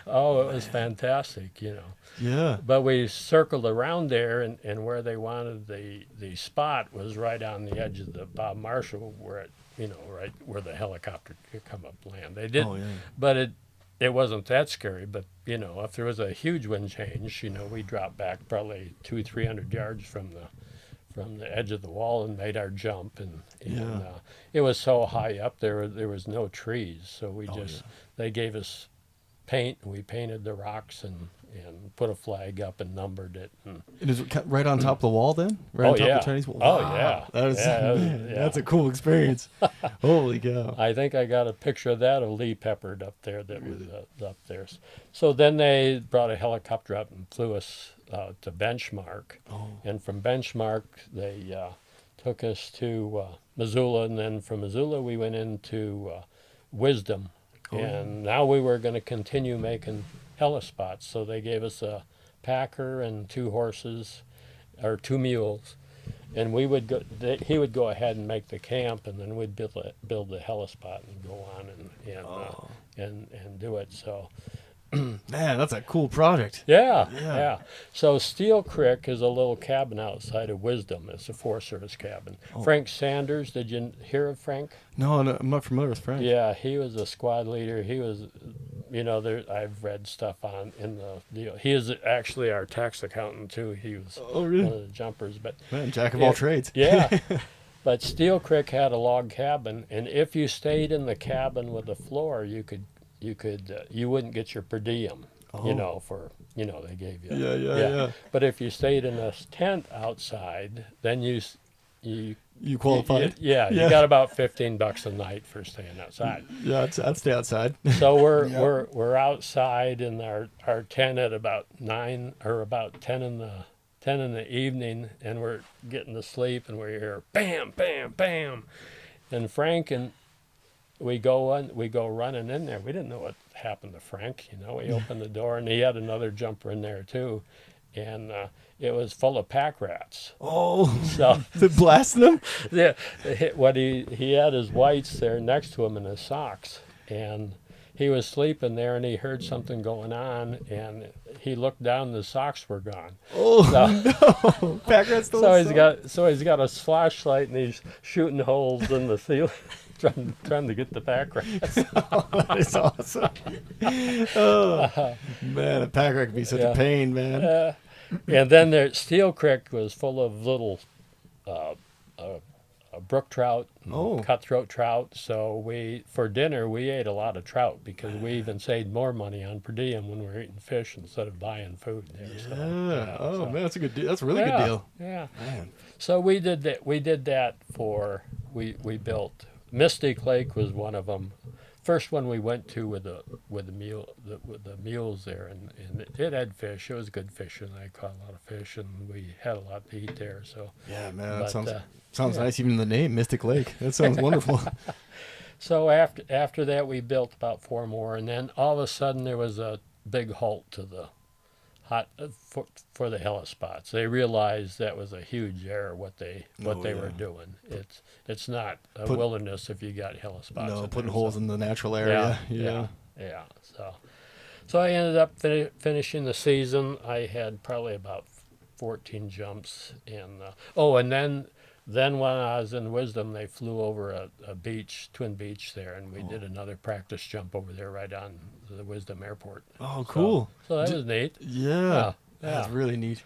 Speaker 2: Oh, it was fantastic,
Speaker 1: Yeah.
Speaker 2: But we circled around there, and where they wanted the spot was right on the edge of the Bob Marshall, where it, right where the helicopter could come up land. They did, but it wasn't that scary. But if there was a huge wind change, we dropped back probably 200-300 yards from the edge of the wall and made our jump, and it was so high up there was no trees, so we they gave us paint, and we painted the rocks and put a flag up and numbered it. And
Speaker 1: is it right on top of the wall then? Right on top of the Chinese wall?
Speaker 2: Oh, yeah.
Speaker 1: That's a cool experience. Holy cow.
Speaker 2: I think I got a picture of that, of Lee Peppard up there that was up there. So then they brought a helicopter up and flew us to Benchmark.
Speaker 1: Oh.
Speaker 2: And from Benchmark, they took us to Missoula, and then from Missoula we went into Wisdom. Oh. And now we were going to continue making helispots. So they gave us a packer and 2 horses, or 2 mules, and we would go. He would go ahead and make the camp, and then we'd build the helispot and go on and do it. So.
Speaker 1: Man, that's a cool project.
Speaker 2: Yeah. So Steel Creek is a little cabin outside of Wisdom. It's a Forest Service cabin. Oh. Frank Sanders, did you hear of Frank?
Speaker 1: No, I'm not familiar with Frank.
Speaker 2: Yeah, he was a squad leader. He was, I've read stuff in the deal. He is actually our tax accountant too. He was
Speaker 1: really?
Speaker 2: One of the jumpers. But
Speaker 1: man, jack of all trades.
Speaker 2: Yeah. But Steel Creek had a log cabin, and if you stayed in the cabin with the floor, you wouldn't get your per diem, they gave you.
Speaker 1: Yeah.
Speaker 2: But if you stayed in a tent outside, then you
Speaker 1: qualified.
Speaker 2: You got about $15 a night for staying outside.
Speaker 1: Yeah, I'd stay outside.
Speaker 2: So we're outside in our tent at about 9 or about 10 in the evening, and we're getting to sleep, and we hear bam, bam, bam, and Frank and we go running in there. We didn't know what happened to Frank. We opened the door, and he had another jumper in there too, and it was full of pack rats.
Speaker 1: Oh,
Speaker 2: so
Speaker 1: they blasting them?
Speaker 2: Yeah, what he had his whites there next to him in his socks, and he was sleeping there, and he heard something going on, and he looked down, and the socks were gone.
Speaker 1: Oh, no. Pack rat stole
Speaker 2: He's got a flashlight, and he's shooting holes in the ceiling. Trying to get the pack rats.
Speaker 1: Oh, that is awesome. Oh, man, a pack rat can be such a pain, man.
Speaker 2: And then Steel Creek was full of little brook trout, cutthroat trout. So for dinner, we ate a lot of trout because we even saved more money on per diem when we were eating fish instead of buying food there.
Speaker 1: Man, that's a good deal. That's a really good deal.
Speaker 2: Yeah.
Speaker 1: Man.
Speaker 2: So we did that. We did that we built. Mystic Lake was one of them. First one we went to with the mules there, and it had fish. It was good fishing. I caught a lot of fish, and we had a lot to eat there. So
Speaker 1: yeah, man, that sounds nice. Even the name Mystic Lake, that sounds wonderful.
Speaker 2: So after that, we built about 4 more, and then all of a sudden there was a big halt to the for the helipspots. They realized that was a huge error what they were doing. It's not a wilderness if you got helipspots.
Speaker 1: No, putting holes in the natural area. Yeah.
Speaker 2: So I ended up finishing the season. I had probably about 14 jumps, and then when I was in Wisdom, they flew over a beach, Twin Beach there, and we did another practice jump over there right on the Wisdom Airport.
Speaker 1: Oh, cool.
Speaker 2: So that was neat.
Speaker 1: Yeah. That's really neat.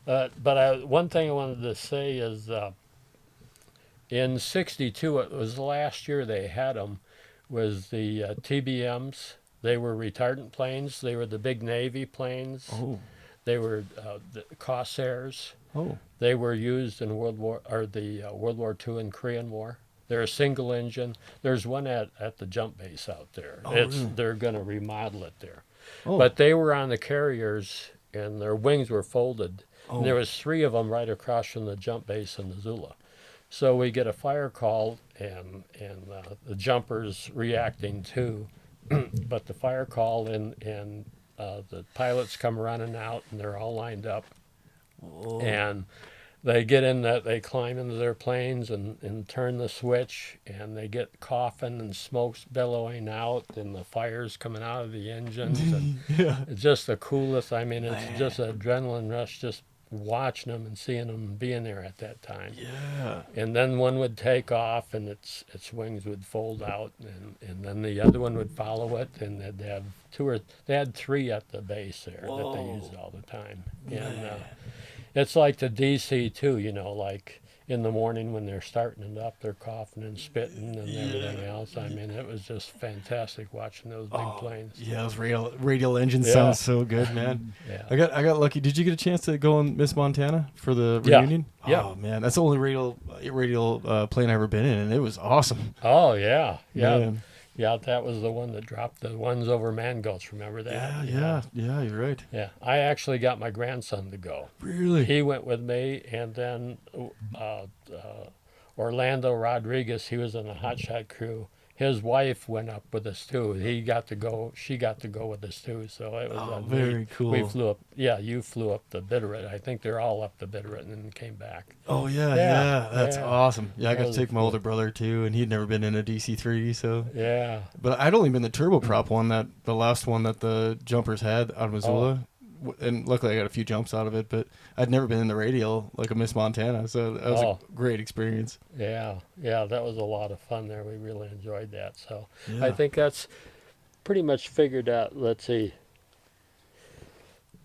Speaker 2: But one thing I wanted to say is in '62, it was the last year they had them, was the TBMs. They were retardant planes. They were the big Navy planes.
Speaker 1: Oh.
Speaker 2: They were the Corsairs.
Speaker 1: Oh.
Speaker 2: They were used in World War II and Korean War. They're a single engine. There's one at the jump base out there.
Speaker 1: Really?
Speaker 2: They're going to remodel it there.
Speaker 1: Oh.
Speaker 2: But they were on the carriers, and their wings were folded. Oh. And there was 3 of them right across from the jump base in Missoula. So we get a fire call, and the jumpers reacting too. But the fire call, and the pilots come running out, and they're all lined up. Whoa. And they get in they climb into their planes and turn the switch, and they get coughing and smoke's billowing out, and the fire's coming out of the engines. And it's just the coolest. I mean, it's just an adrenaline rush just watching them and seeing them being there at that time.
Speaker 1: Yeah.
Speaker 2: And then one would take off, and its wings would fold out, and then the other one would follow it, and they had 3 at the base there. Whoa. That they used all the time. And it's like the DC too, like in the morning when they're starting it up, they're coughing and spitting and everything else. I mean, it was just fantastic watching those big planes.
Speaker 1: Yeah, those radial engines sound so good, man. I got lucky. Did you get a chance to go on Miss Montana for the reunion?
Speaker 2: Yeah.
Speaker 1: Oh man, that's the only radial plane I've ever been in, and it was awesome.
Speaker 2: Oh yeah.
Speaker 1: Man.
Speaker 2: Yeah, that was the one that dropped the ones over Man Gulch. Remember that?
Speaker 1: Yeah, you're right.
Speaker 2: Yeah, I actually got my grandson to go.
Speaker 1: Really?
Speaker 2: He went with me, and then Orlando Rodriguez, he was in the hot shot crew. His wife went up with us too. She got to go with us too. So it was
Speaker 1: very cool.
Speaker 2: We flew up. Yeah, you flew up the Bitterroot. I think they're all up the Bitterroot and then came back.
Speaker 1: Oh yeah, that's awesome. Yeah, I got to take my older brother too, and he'd never been in a DC-3, so
Speaker 2: yeah.
Speaker 1: But I'd only been the turboprop one, the last one that the jumpers had out of Missoula. And luckily I got a few jumps out of it, but I'd never been in the radial like a Miss Montana, so that was a great experience.
Speaker 2: Yeah, that was a lot of fun there. We really enjoyed that. So I think that's pretty much figured out. Let's see.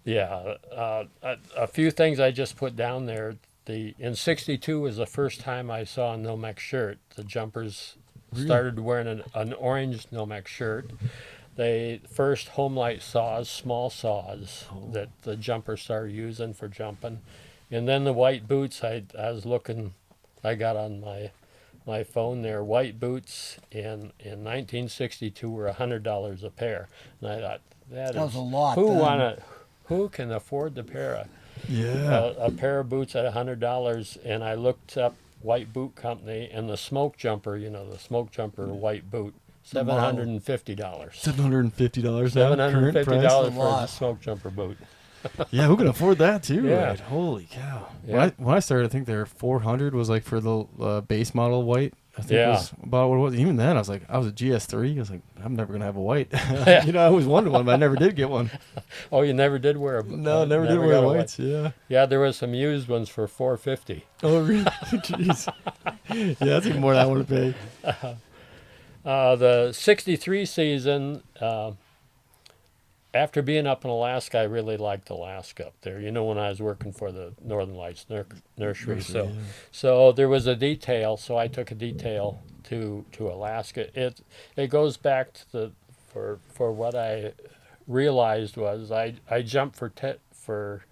Speaker 2: Yeah, a few things I just put down there. In '62 was the first time I saw a Nomex shirt. The jumpers started wearing an orange Nomex shirt. They first Homelight saws, small saws that the jumpers started using for jumping, and then the white boots. I was looking, I got on my phone there. White boots in 1962 were $100 a pair, and I thought that
Speaker 3: was a lot.
Speaker 2: Who can afford the pair
Speaker 1: of
Speaker 2: a pair of boots at $100? And I looked up White Boot Company and the Smokejumper. The Smokejumper white boot. $750.
Speaker 1: $750
Speaker 2: $750 for a Smokejumper boot.
Speaker 1: Yeah, who can afford that too?
Speaker 2: Yeah.
Speaker 1: Right? Holy cow!
Speaker 2: Yeah.
Speaker 1: When I started, I think they were $400 was like for the base model white I think it was about what it was. Even then, I was like, I was a GS3. I was like, I'm never gonna have a white. You know, I always wanted one, but I never did get one.
Speaker 2: Oh, you never did wear a
Speaker 1: No, never did wear whites. Yeah.
Speaker 2: Yeah, there was some used ones for $450.
Speaker 1: Oh, really? Jeez. Yeah, that's even more than I want to pay.
Speaker 2: The '63 season. After being up in Alaska, I really liked Alaska up there. You know, when I was working for the Northern Lights Nursery, so there was a detail. So I took a detail to Alaska. It goes back to for what I realized was I jumped for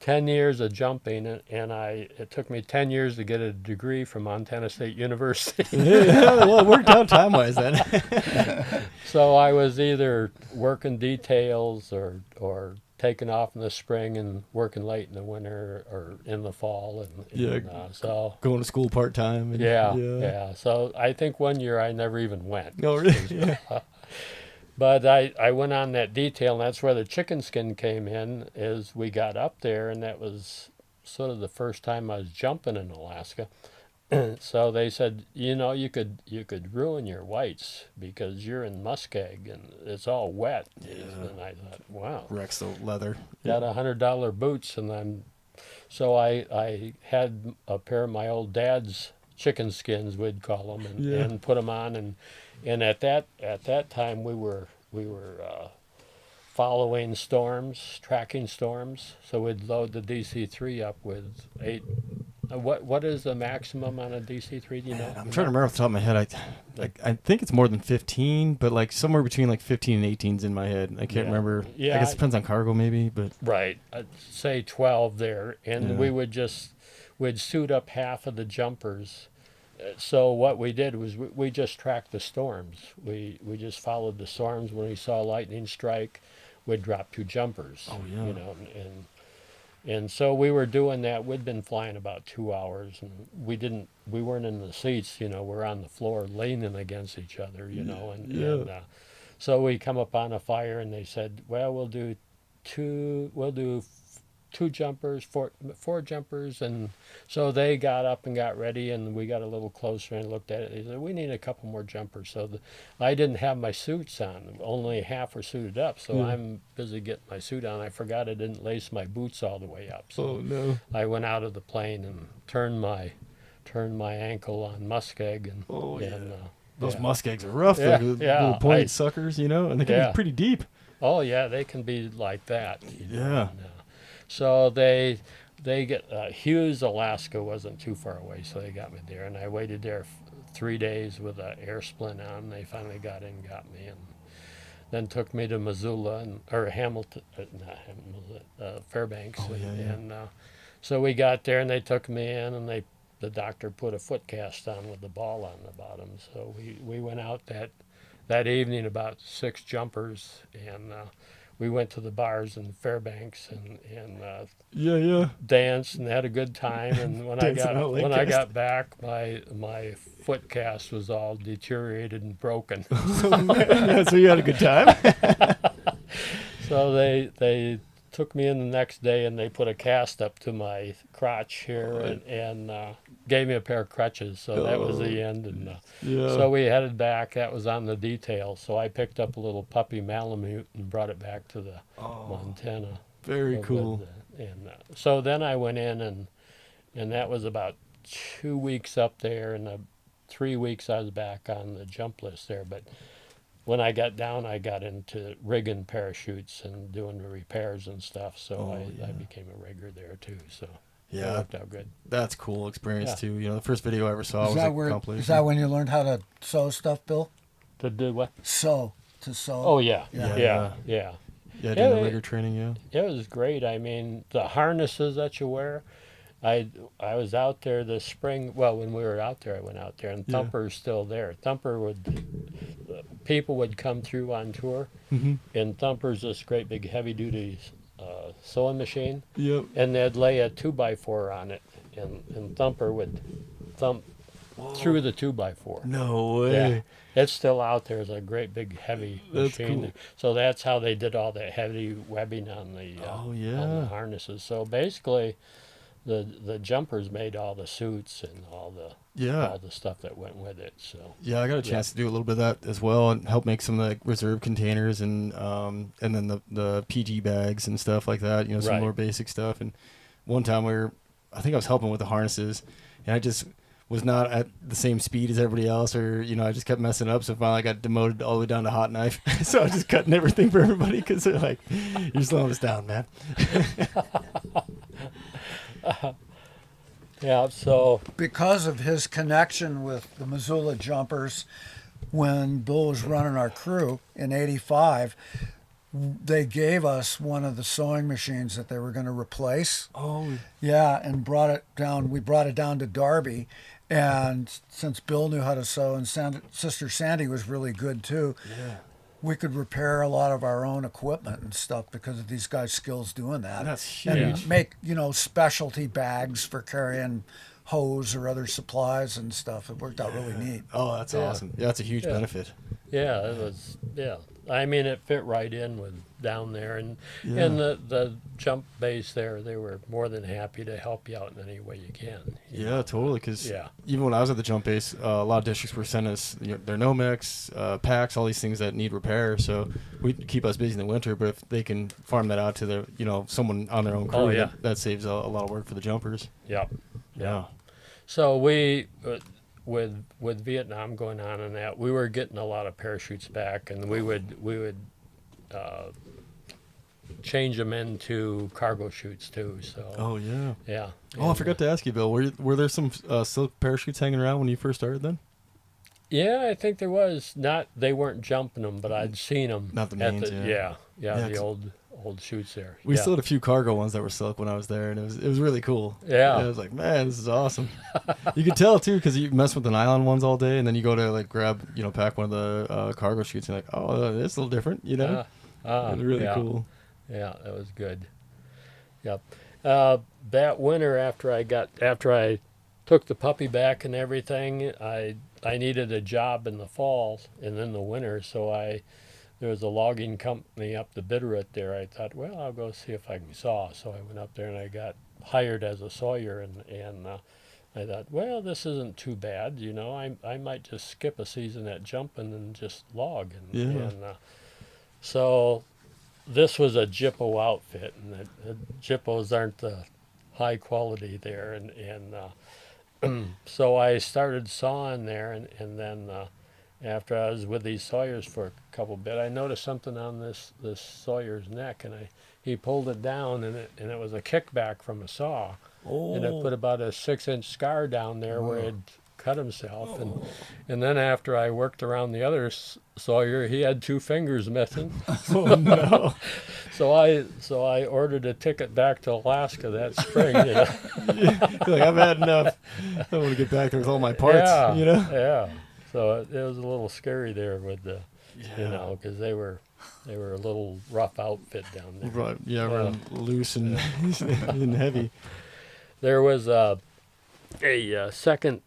Speaker 2: 10 years of jumping, and it took me 10 years to get a degree from Montana State University.
Speaker 1: Yeah, well, it worked out time-wise then.
Speaker 2: So I was either working details or taking off in the spring and working late in the winter or in the fall. So
Speaker 1: going to school part-time.
Speaker 2: Yeah. So I think one year I never even went.
Speaker 1: Oh, really? Yeah.
Speaker 2: But I went on that detail, and that's where the chicken skin came in, is we got up there, and that was sort of the first time I was jumping in Alaska. So they said, you know, you could ruin your whites because you're in muskeg and it's all wet. Yeah. And I thought, wow.
Speaker 1: Wrecks the leather.
Speaker 2: Got $100 boots, and so I had a pair of my old dad's chicken skins, we'd call them, and put them on, and at that time we were following storms, tracking storms. So we'd load the DC-3 up with 8. What is the maximum on a DC-3? Do you know?
Speaker 1: I'm trying to remember off the top of my head. I think it's more than 15, but like somewhere between like 15 and 18's in my head. I can't remember.
Speaker 2: Yeah,
Speaker 1: I guess it depends on cargo maybe, but
Speaker 2: right. I'd say 12 there, and we'd suit up half of the jumpers. So what we did was we just tracked the storms. We just followed the storms. When we saw lightning strike, we'd drop 2 jumpers.
Speaker 1: Oh yeah.
Speaker 2: You know, and so we were doing that. We'd been flying about 2 hours, and we weren't in the seats. You know, we're on the floor leaning against each other. You know, and so we come up on a fire, and they said, well, we'll do 2 jumpers, 4 jumpers, and so they got up and got ready, and we got a little closer and looked at it. They said, we need a couple more jumpers. So I didn't have my suits on. Only half were suited up, so I'm busy getting my suit on. I forgot I didn't lace my boots all the way up. So I went out of the plane and turned my ankle on muskeg, and
Speaker 1: those muskegs are rough. They're little pointed suckers, you know, and they can be pretty deep.
Speaker 2: Oh yeah, they can be like that.
Speaker 1: Yeah.
Speaker 2: So they get Hughes, Alaska wasn't too far away, so they got me there, and I waited there 3 days with an air splint on. They finally got in and got me, and then took me to Missoula or Hamilton, not Hamilton, Fairbanks, and so we got there, and they took me in, and the doctor put a foot cast on with the ball on the bottom. So we went out that evening, about 6 jumpers, and we went to the bars in Fairbanks and danced and had a good time. And when I got back, my foot cast was all deteriorated and broken.
Speaker 1: So you had a good time.
Speaker 2: So they took me in the next day, and they put a cast up to my crotch here and gave me a pair of crutches. So that was the end. And so we headed back. That was on the detail. So I picked up a little puppy Malamute and brought it back to the Montana.
Speaker 1: Very cool.
Speaker 2: And so then I went in, and that was about 2 weeks up there, and 3 weeks I was back on the jump list there. But when I got down, I got into rigging parachutes and doing the repairs and stuff. So I became a rigger there too. So it worked out good.
Speaker 1: That's cool experience too. You know, the first video I ever saw was a compilation.
Speaker 3: Is that when you learned how to sew stuff, Bill?
Speaker 2: To do what?
Speaker 3: To sew.
Speaker 2: Oh yeah.
Speaker 1: Yeah, doing the rigger training.
Speaker 2: It was great. I mean, the harnesses that you wear. I was out there this spring. Well, when we were out there, I went out there, and Thumper's still there. People would come through on tour, and Thumper's this great big heavy duty sewing machine.
Speaker 1: Yep.
Speaker 2: And they'd lay a 2x4 on it, and Thumper would thump through the 2x4.
Speaker 1: No way.
Speaker 2: Yeah. It's still out there. It's a great big heavy machine. Cool. So that's how they did all that heavy webbing on the harnesses. So basically, the jumpers made all the suits and all the stuff that went with it. So
Speaker 1: yeah, I got a chance to do a little bit of that as well, and help make some of the reserve containers and then the PG bags and stuff like that. You know, some more basic stuff. And one time I think I was helping with the harnesses, and I just was not at the same speed as everybody else, or I just kept messing up. So finally I got demoted all the way down to hot knife. So I was just cutting everything for everybody because they're like, "You're slowing us down, man."
Speaker 2: Yeah, so
Speaker 3: because of his connection with the Missoula jumpers, when Bill was running our crew in '85, they gave us one of the sewing machines that they were going to replace.
Speaker 1: Oh,
Speaker 3: yeah, and brought it down. We brought it down to Darby, and since Bill knew how to sew and Sister Sandy was really good too, we could repair a lot of our own equipment and stuff because of these guys' skills doing that.
Speaker 1: That's huge.
Speaker 3: And make specialty bags for carrying hose or other supplies and stuff. It worked out really neat.
Speaker 1: Oh, that's awesome. Yeah, that's a huge benefit.
Speaker 2: Yeah, it was. Yeah, I mean, it fit right in with down there, and the jump base there. They were more than happy to help you out in any way you can. You know?
Speaker 1: Totally. Because even when I was at the jump base, a lot of districts were sending us their Nomex, packs, all these things that need repair. So we keep us busy in the winter. But if they can farm that out to their someone on their own crew, that saves a lot of work for the jumpers.
Speaker 2: Yep.
Speaker 1: Yeah.
Speaker 2: So we. With Vietnam going on and that, we were getting a lot of parachutes back, and we would change them into cargo chutes too. So yeah.
Speaker 1: Oh, I forgot to ask you, Bill. Were there some silk parachutes hanging around when you first started then?
Speaker 2: Yeah, I think there was. They weren't jumping them, but I'd seen them.
Speaker 1: Not the mains.
Speaker 2: The old chutes there.
Speaker 1: We still had a few cargo ones that were silk when I was there, and it was really cool.
Speaker 2: Yeah,
Speaker 1: I was like, man, this is awesome. You could tell too because you mess with the nylon ones all day, and then you go to grab pack one of the cargo chutes, and you're like, oh, it's a little different, It was really cool.
Speaker 2: Yeah, that was good. Yep. That winter after I took the puppy back and everything, I needed a job in the fall and in the winter, so there was a logging company up the Bitterroot there. I thought, well, I'll go see if I can saw. So I went up there and I got hired as a sawyer, and I thought, well, this isn't too bad. I might just skip a season at jumping and just log. So this was a Jippo outfit, and the Jippos aren't the high quality there, and so I started sawing there, and then after I was with these sawyers for a couple bit, I noticed something on this sawyer's neck, and he pulled it down, and it was a kickback from a saw, and it put about a 6-inch scar down there where he'd cut himself, and then after I worked around the other sawyer, he had 2 fingers missing.
Speaker 1: Oh no!
Speaker 2: So I ordered a ticket back to Alaska that spring.
Speaker 1: You're like, I've had enough. I want to get back there with all my parts.
Speaker 2: Yeah. So it was a little scary there with the, because they were a little rough outfit down there.
Speaker 1: Right. Yeah, running loose and and heavy.
Speaker 2: There was a second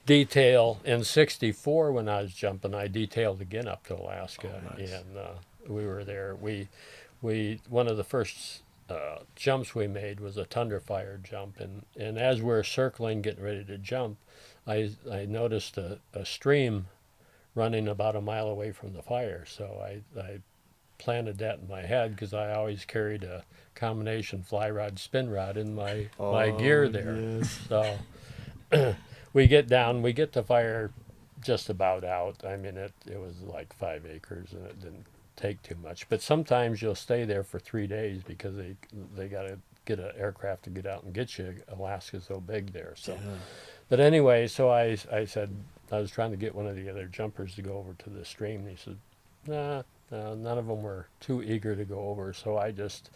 Speaker 2: detail in '64 when I was jumping. I detailed again up to Alaska, and we were there. We one of the first jumps we made was a Tundra Fire jump, and as we were circling, getting ready to jump, I noticed a stream running about a mile away from the fire. So I planted that in my head because I always carried a combination fly rod, spin rod in my gear there.
Speaker 1: Yes.
Speaker 2: So we get the fire just about out. I mean, it was like 5 acres and it didn't take too much. But sometimes you'll stay there for 3 days because they got to get an aircraft to get out and get you. Alaska's so big there. So. Yeah. But anyway, so I said, I was trying to get one of the other jumpers to go over to the stream. And he said, nah, none of them were too eager to go over. So I just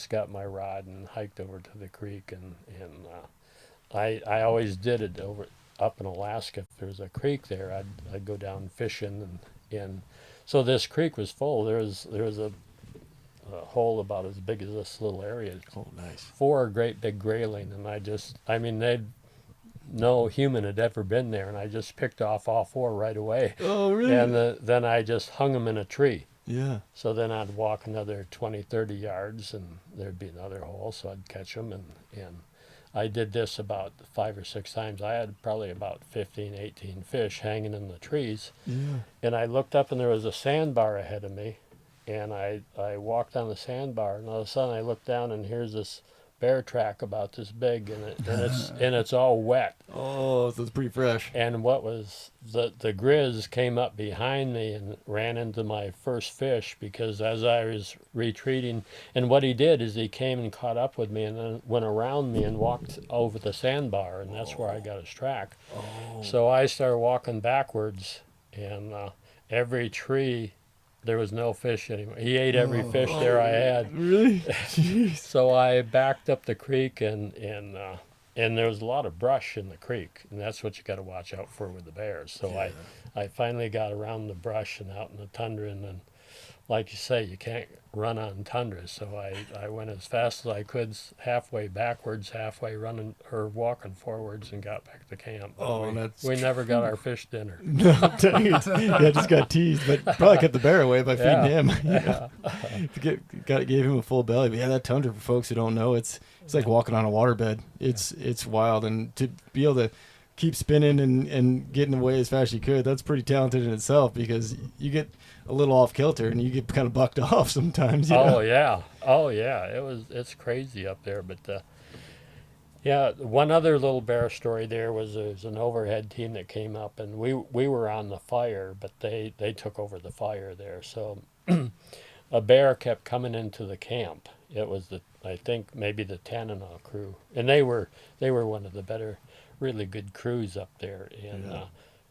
Speaker 2: got my rod and hiked over to the creek. And I always did it up in Alaska. If there's a creek there, I'd go down fishing. And so this creek was full. There was a hole about as big as this little area.
Speaker 1: Oh, nice.
Speaker 2: 4 great big grayling. And no human had ever been there, and I just picked off all 4 right away.
Speaker 1: Oh, really?
Speaker 2: And then I just hung them in a tree.
Speaker 1: Yeah.
Speaker 2: So then I'd walk another 20, 30 yards, and there'd be another hole, so I'd catch them. And I did this about 5 or 6 times. I had probably about 15, 18 fish hanging in the trees.
Speaker 1: Yeah.
Speaker 2: And I looked up, and there was a sandbar ahead of me. And I walked on the sandbar, and all of a sudden I looked down, and here's this bear track about this big, and it's all wet.
Speaker 1: Oh, so it's pretty fresh.
Speaker 2: And what was the grizz came up behind me and ran into my first fish, because as I was retreating, and what he did is he came and caught up with me and then went around me and walked over the sandbar, and that's where I got his track.
Speaker 1: Oh.
Speaker 2: So I started walking backwards, and every tree, there was no fish anymore. He ate every fish there I had.
Speaker 1: Really? Jeez.
Speaker 2: So I backed up the creek, and there was a lot of brush in the creek, and that's what you got to watch out for with the bears. So I finally got around the brush and out in the tundra, and then, like you say, you can't run on tundra. So I went as fast as I could, halfway backwards, halfway running or walking forwards, and got back to camp. But
Speaker 1: Oh,
Speaker 2: we never got our fish dinner.
Speaker 1: No, I'm telling you, yeah, I just got teased, but probably kept the bear away by feeding him. Gave him a full belly. But yeah, that tundra, for folks who don't know, it's like walking on a waterbed. It's wild, and to be able to keep spinning and getting away as fast as you could, that's pretty talented in itself, because you get a little off kilter and you get kind of bucked off sometimes. You know?
Speaker 2: Oh yeah, it's crazy up there. But yeah, one other little bear story there was an overhead team that came up, and we were on the fire, but they took over the fire there. So a bear kept coming into the camp. It was I think maybe the Tanana crew, and they were one of the better, really good crews up there. And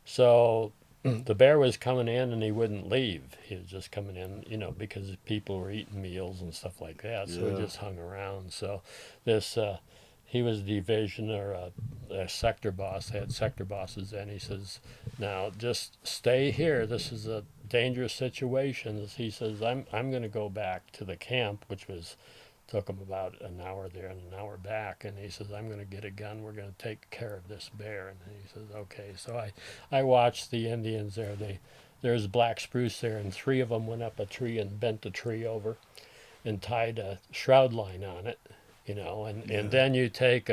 Speaker 2: so the bear was coming in, and he wouldn't leave. He was just coming in, because people were eating meals and stuff like that. So he just hung around. So this he was a division or a sector boss. They had sector bosses then. He says, now just stay here. This is a dangerous situation. He says, I'm going to go back to the camp, which took him about an hour there and an hour back. And he says, I'm going to get a gun. We're going to take care of this bear. And he says, okay. So I watched the Indians there. There's black spruce there, and 3 of them went up a tree and bent the tree over and tied a shroud line on it. And then you take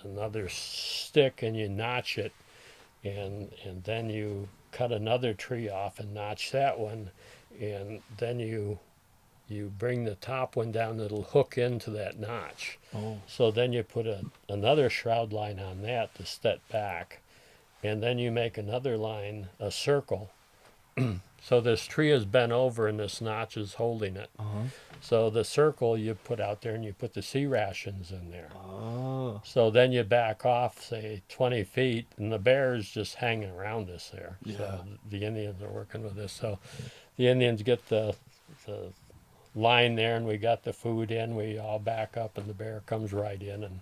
Speaker 2: another stick and you notch it, and then you cut another tree off and notch that one, and then you bring the top one down, it'll hook into that notch.
Speaker 1: Oh.
Speaker 2: So then you put another shroud line on that to step back, and then you make another line, a circle. So this tree is bent over and this notch is holding it.
Speaker 1: Uh-huh.
Speaker 2: So the circle you put out there, and you put the sea rations in there.
Speaker 1: Oh.
Speaker 2: So then you back off, say, 20 feet, and the bear is just hanging around us there.
Speaker 1: Yeah.
Speaker 2: So the Indians are working with us. So the Indians get the line there, and we got the food in. We all back up, and the bear comes right in, and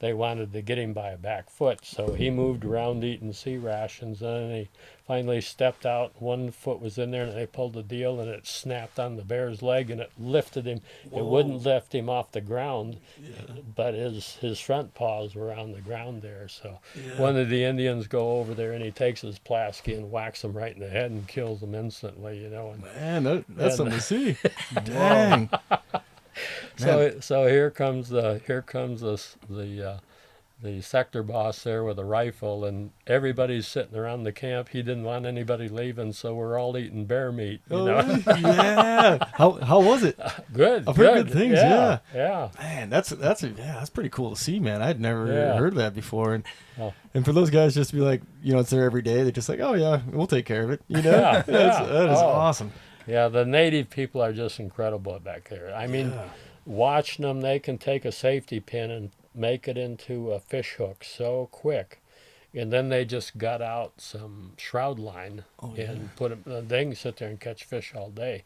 Speaker 2: they wanted to get him by a back foot. So he moved around eating sea rations, and then he finally stepped out. One foot was in there, and they pulled the deal, and it snapped on the bear's leg, and it lifted him.
Speaker 1: Whoa.
Speaker 2: It wouldn't lift him off the ground, but his front paws were on the ground there. So one of the Indians go over there, and he takes his plasky and whacks him right in the head and kills him instantly. And,
Speaker 1: Man, that's something to see. Dang.
Speaker 2: So here comes the sector boss there with a rifle, and everybody's sitting around the camp. He didn't want anybody leaving, so we're all eating bear meat.
Speaker 1: Yeah. How was it?
Speaker 2: Good.
Speaker 1: I've heard good things.
Speaker 2: Yeah.
Speaker 1: Man, that's pretty cool to see, man. I'd never heard of that before, and for those guys just to be like, it's there every day. They're just like, oh yeah, we'll take care of it. That is awesome.
Speaker 2: Yeah, the native people are just incredible back there. I mean, watching them, they can take a safety pin and make it into a fish hook so quick, and then they just gut out some shroud line and put it. They can sit there and catch fish all day,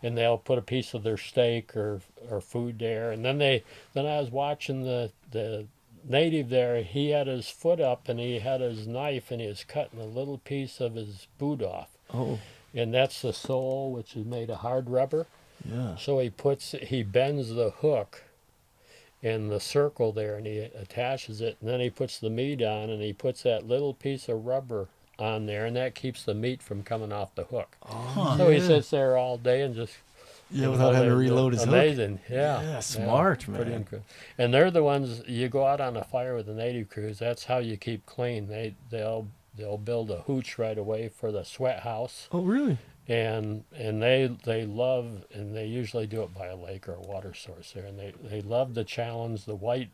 Speaker 2: and they'll put a piece of their steak or food there. And then I was watching the native there. He had his foot up, and he had his knife, and he was cutting a little piece of his boot off.
Speaker 1: Oh.
Speaker 2: And that's the sole, which is made of hard rubber.
Speaker 1: Yeah.
Speaker 2: So he bends the hook in the circle there, and he attaches it, and then he puts the meat on, and he puts that little piece of rubber on there, and that keeps the meat from coming off the hook.
Speaker 1: Oh,
Speaker 2: So he sits there all day and just
Speaker 1: without having to reload his hook.
Speaker 2: amazing. Yeah,
Speaker 1: Smart, man.
Speaker 2: Pretty incredible. And they're the ones you go out on a fire with the native crews. That's how you keep clean. They'll build a hooch right away for the sweat house.
Speaker 1: Oh, really?
Speaker 2: And they love, and they usually do it by a lake or a water source there, and they love to challenge the white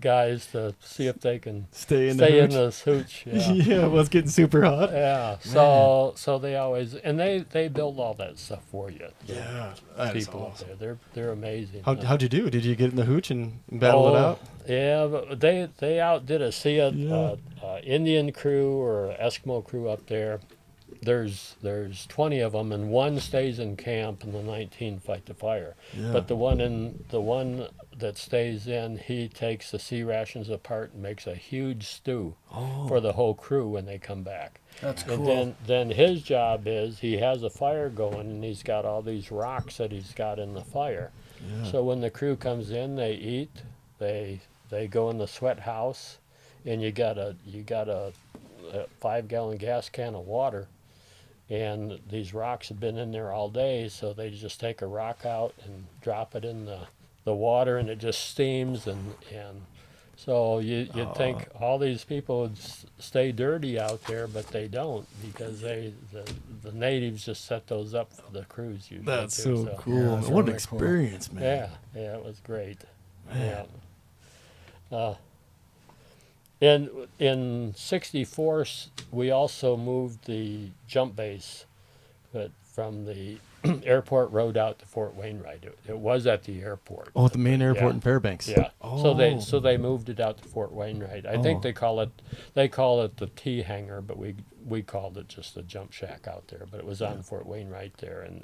Speaker 2: guys to see if they can
Speaker 1: Stay in
Speaker 2: this hooch.
Speaker 1: Yeah.
Speaker 2: Yeah.
Speaker 1: Well, it's getting super hot.
Speaker 2: Yeah, so they always, and they build all that stuff for you.
Speaker 1: Yeah, that is
Speaker 2: People
Speaker 1: awesome.
Speaker 2: up there, they're amazing.
Speaker 1: How'd you do? Did you get in the hooch and battle it out?
Speaker 2: Yeah, but they outdid us. See a Indian crew or Eskimo crew up there. There's 20 of them, and one stays in camp, and the 19 fight the fire.
Speaker 1: Yeah.
Speaker 2: But the one that stays in, he takes the sea rations apart and makes a huge stew for the whole crew when they come back.
Speaker 3: That's cool.
Speaker 2: And then his job is he has a fire going, and he's got all these rocks that he's got in the fire.
Speaker 1: Yeah.
Speaker 2: So when the crew comes in, they eat, they go in the sweat house, and you got a 5-gallon gas can of water. And these rocks have been in there all day, so they just take a rock out and drop it in the water, and it just steams. And so you'd think all these people would stay dirty out there, but they don't, because the natives just set those up for the crews usually.
Speaker 1: That's
Speaker 2: too,
Speaker 1: so cool.
Speaker 3: Yeah, that's
Speaker 1: What an
Speaker 3: really
Speaker 1: experience, man.
Speaker 2: Yeah, it was great.
Speaker 1: Man.
Speaker 2: Yeah. And in '64, we also moved the jump base, but from the airport road out to Fort Wainwright. It was at the airport.
Speaker 1: Oh, at the main airport
Speaker 2: Yeah.
Speaker 1: in Fairbanks.
Speaker 2: Yeah.
Speaker 1: Oh.
Speaker 2: So they moved it out to Fort Wainwright. I think they call it the T hangar, but we called it just the jump shack out there. But it was on Fort Wainwright there, and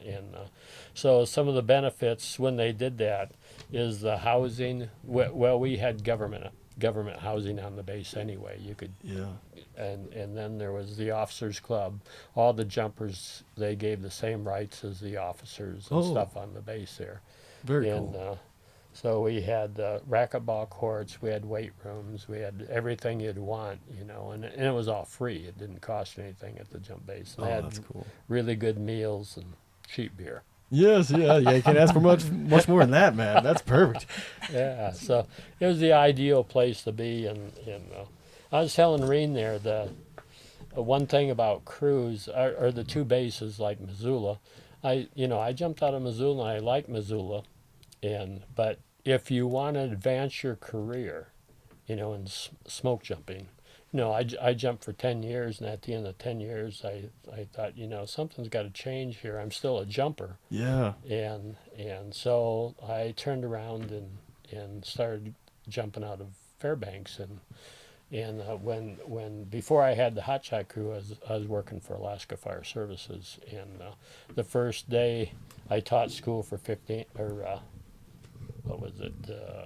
Speaker 2: so some of the benefits when they did that is the housing. Well, we had government housing on the base anyway. You could.
Speaker 1: Yeah.
Speaker 2: And then there was the officers club. All the jumpers, they gave the same rights as the officers and stuff on the base there.
Speaker 1: Very
Speaker 2: And
Speaker 1: cool.
Speaker 2: so we had racquetball courts, we had weight rooms, we had everything you'd want, and it was all free. It didn't cost anything at the jump base. And they had
Speaker 1: That's cool.
Speaker 2: really good meals and cheap beer.
Speaker 1: Yes, yeah. You can't ask for much more than that, man. That's perfect.
Speaker 2: Yeah, so it was the ideal place to be. And I was telling Rene there, the one thing about crews are the two bases like Missoula. I jumped out of Missoula, and I like Missoula, but if you want to advance your career, in smoke jumping, I jumped for 10 years, and at the end of 10 years, I thought, something's got to change here. I'm still a jumper.
Speaker 1: Yeah.
Speaker 2: And so I turned around and started jumping out of Fairbanks, and when before I had the hotshot crew, I was working for Alaska Fire Services, and the first day I taught school for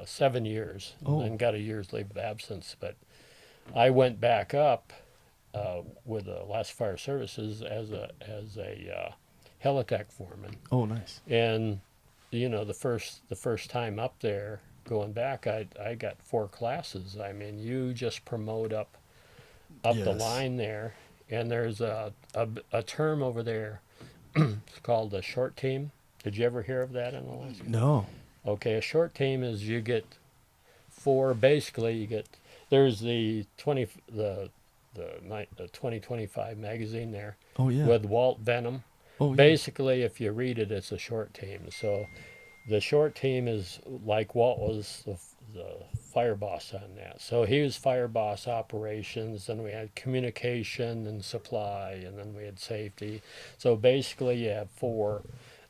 Speaker 2: 7 years, and got a year's leave of absence. But I went back up with Alaska Fire Services as a helitech foreman.
Speaker 1: Oh, nice.
Speaker 2: And the first time up there, going back, I got 4 classes. I mean, you just promote up the
Speaker 1: Yes.
Speaker 2: line there, and there's a term over there. It's called a short team. Did you ever hear of that in Alaska?
Speaker 1: No.
Speaker 2: Okay, a short team is you get 4. Basically, there's the 2025 magazine there
Speaker 1: Oh, yeah.
Speaker 2: with Walt Venom.
Speaker 1: Oh, yeah.
Speaker 2: Basically, if you read it, it's a short team. So the short team is like Walt was the fire boss on that. So he was fire boss operations, then we had communication and supply, and then we had safety. So basically you have 4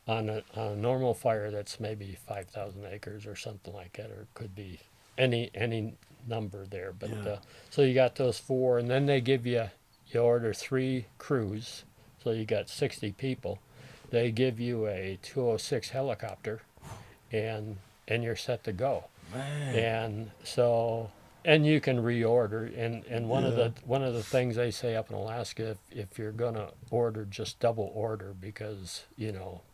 Speaker 2: on a normal fire that's maybe 5,000 acres or something like that, or it could be any number there. But so you got those 4, and then they give you order 3 crews. So you got 60 people. They give you a 206 helicopter, and you're set to go.
Speaker 1: Man.
Speaker 2: And so, and you can reorder. And one of the things they say up in Alaska, if you're gonna order, just double order, because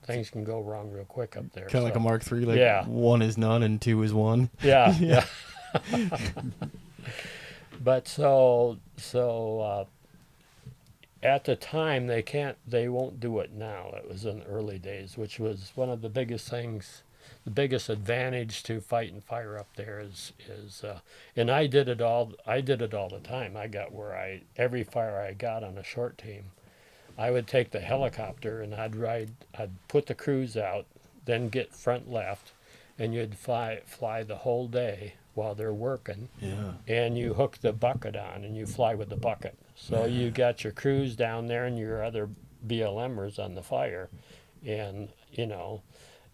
Speaker 2: things can go wrong real quick up there.
Speaker 1: Kind of like a Mark III, like
Speaker 2: Yeah.
Speaker 1: 1 is none and 2 is 1.
Speaker 2: Yeah,
Speaker 1: Yeah.
Speaker 2: But so at the time they won't do it now. It was in the early days, which was one of the biggest things. The biggest advantage to fighting fire up there is and I did it all the time. I got every fire I got on a short team, I would take the helicopter and I'd put the crews out, then get front left, and you'd fly the whole day while they're working.
Speaker 1: Yeah.
Speaker 2: And you hook the bucket on and you fly with the bucket. So you got your crews down there and your other BLMers on the fire, and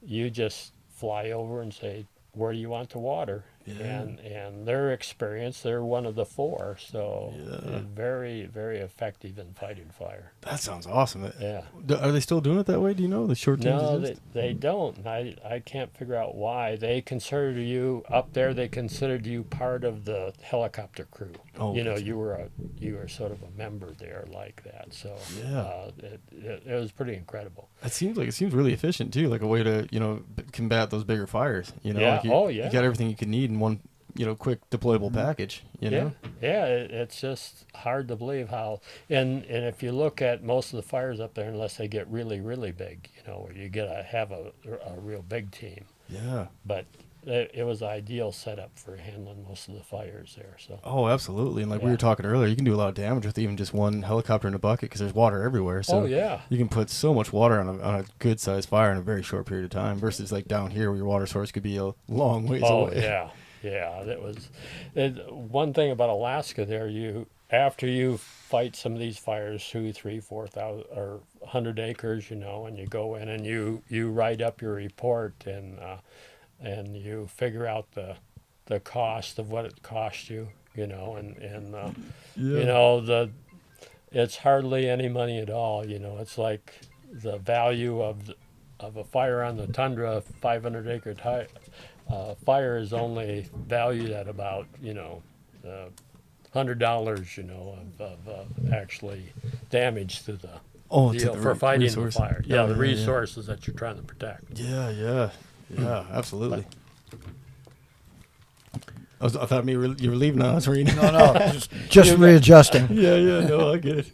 Speaker 2: you just fly over and say, where do you want the water?
Speaker 1: Yeah.
Speaker 2: And their experience, they're one of the four, so
Speaker 1: Yeah.
Speaker 2: very, very effective in fighting fire.
Speaker 1: That sounds awesome.
Speaker 2: Yeah.
Speaker 1: Are they still doing it that way? Do you know the short teams?
Speaker 2: No,
Speaker 1: exist?
Speaker 2: they don't. I can't figure out why. They considered you up there. They considered you part of the helicopter crew.
Speaker 1: Oh, gotcha.
Speaker 2: You were sort of a member there like that. So
Speaker 1: Yeah.
Speaker 2: it was pretty incredible.
Speaker 1: It seems really efficient too, like a way to combat those bigger fires.
Speaker 2: Yeah.
Speaker 1: You got everything you can need in one quick deployable package.
Speaker 2: Yeah. It's just hard to believe how. And if you look at most of the fires up there, unless they get really really big, where you have a real big team.
Speaker 1: Yeah.
Speaker 2: But it was ideal setup for handling most of the fires there. So.
Speaker 1: Oh, absolutely. And like we were talking earlier, you can do a lot of damage with even just one helicopter in a bucket because there's water everywhere. So you can put so much water on a good sized fire in a very short period of time versus like down here where your water source could be a long ways away.
Speaker 2: Yeah, that was one thing about Alaska. There, after you fight some of these fires, 2, 3, 4,000 or 100 acres, and you go in and you write up your report and you figure out the cost of what it cost you, it's hardly any money at all. It's like the value of a fire on the tundra, 500 acre fire is only valued at about $100 of actually damage to the deal for fighting the fire. Yeah, the resources that you're trying to protect.
Speaker 1: Yeah, absolutely. I thought you were leaving on us, Rene.
Speaker 3: No, just readjusting.
Speaker 1: Yeah, no, I get it.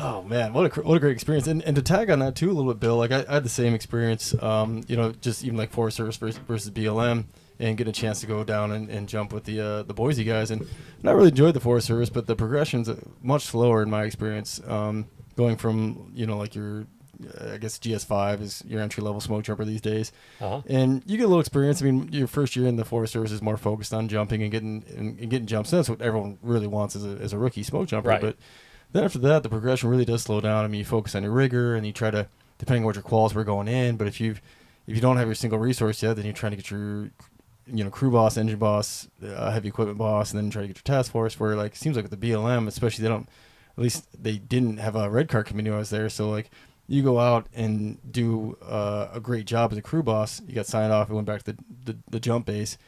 Speaker 1: Oh man, what a great experience! And to tag on that too a little bit, Bill. Like I had the same experience. Just even like Forest Service versus BLM, and getting a chance to go down and jump with the Boise guys. And I really enjoyed the Forest Service, but the progression's much slower in my experience. Going from like your I guess GS5 is your entry level Smokejumper these days, and you get a little experience. I mean, your first year in the Forest Service is more focused on jumping and getting jumps. And that's what everyone really wants as a rookie Smokejumper.
Speaker 2: Right.
Speaker 1: But then after that, the progression really does slow down. I mean, you focus on your rigor and you try to, depending on what your quals were going in. But if you don't have your single resource yet, then you're trying to get your crew boss, engine boss, heavy equipment boss, and then try to get your task force. Where like it seems like with the BLM, especially they didn't have a red card committee when I was there. So like you go out and do a great job as a crew boss. You got signed off and went back to the jump base.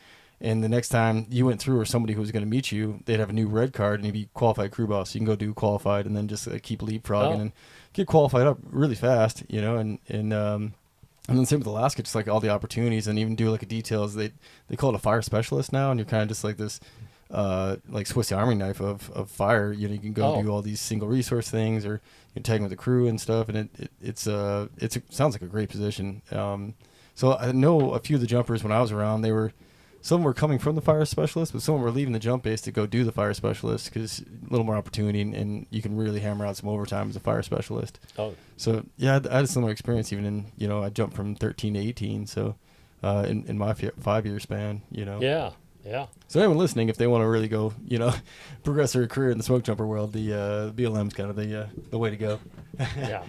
Speaker 1: And the next time you went through or somebody who was going to meet you, they'd have a new red card and you'd be qualified crew boss. You can go do qualified and then just keep leapfrogging and get qualified up really fast, and then same with Alaska, just like all the opportunities and even do like a details. They call it a fire specialist now, and you're kind of just like this like Swiss Army knife of fire. You can go do all these single resource things or you're tagging with the crew and stuff, and it sounds like a great position. So I know a few of the jumpers when I was around, some were coming from the fire specialist, but some were leaving the jump base to go do the fire specialist because a little more opportunity and you can really hammer out some overtime as a fire specialist. Oh, so yeah, I had a similar experience even in I jumped from 13 to 18, so in my 5-year span,
Speaker 2: Yeah.
Speaker 1: So anyone listening, if they want to really go, progress their career in the smoke jumper world, the BLM's kind of the way to go.
Speaker 2: Yeah,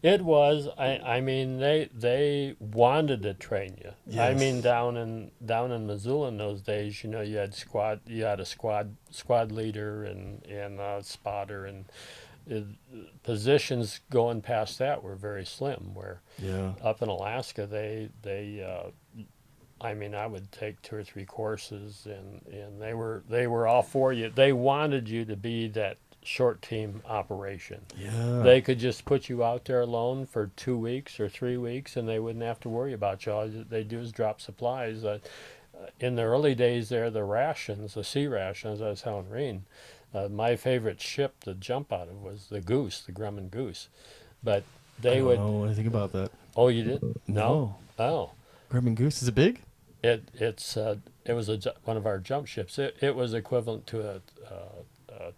Speaker 2: it was. I mean, they wanted to train you. Yes. I mean, down in Missoula in those days, you had a squad leader and a spotter, and positions going past that were very slim. Where up in Alaska, they I mean, I would take 2 or 3 courses, and they were all for you. They wanted you to be that short team operation. Yeah. They could just put you out there alone for 2 weeks or 3 weeks, and they wouldn't have to worry about you. All they do is drop supplies. In the early days there, the C rations, I was telling Rene, My favorite ship to jump out of was the Goose, the Grumman Goose. But
Speaker 1: I
Speaker 2: they
Speaker 1: don't
Speaker 2: would.
Speaker 1: know anything about that.
Speaker 2: Oh, you didn't? No. Oh,
Speaker 1: Grumman Goose, is it big?
Speaker 2: it was one of our jump ships. It was equivalent to a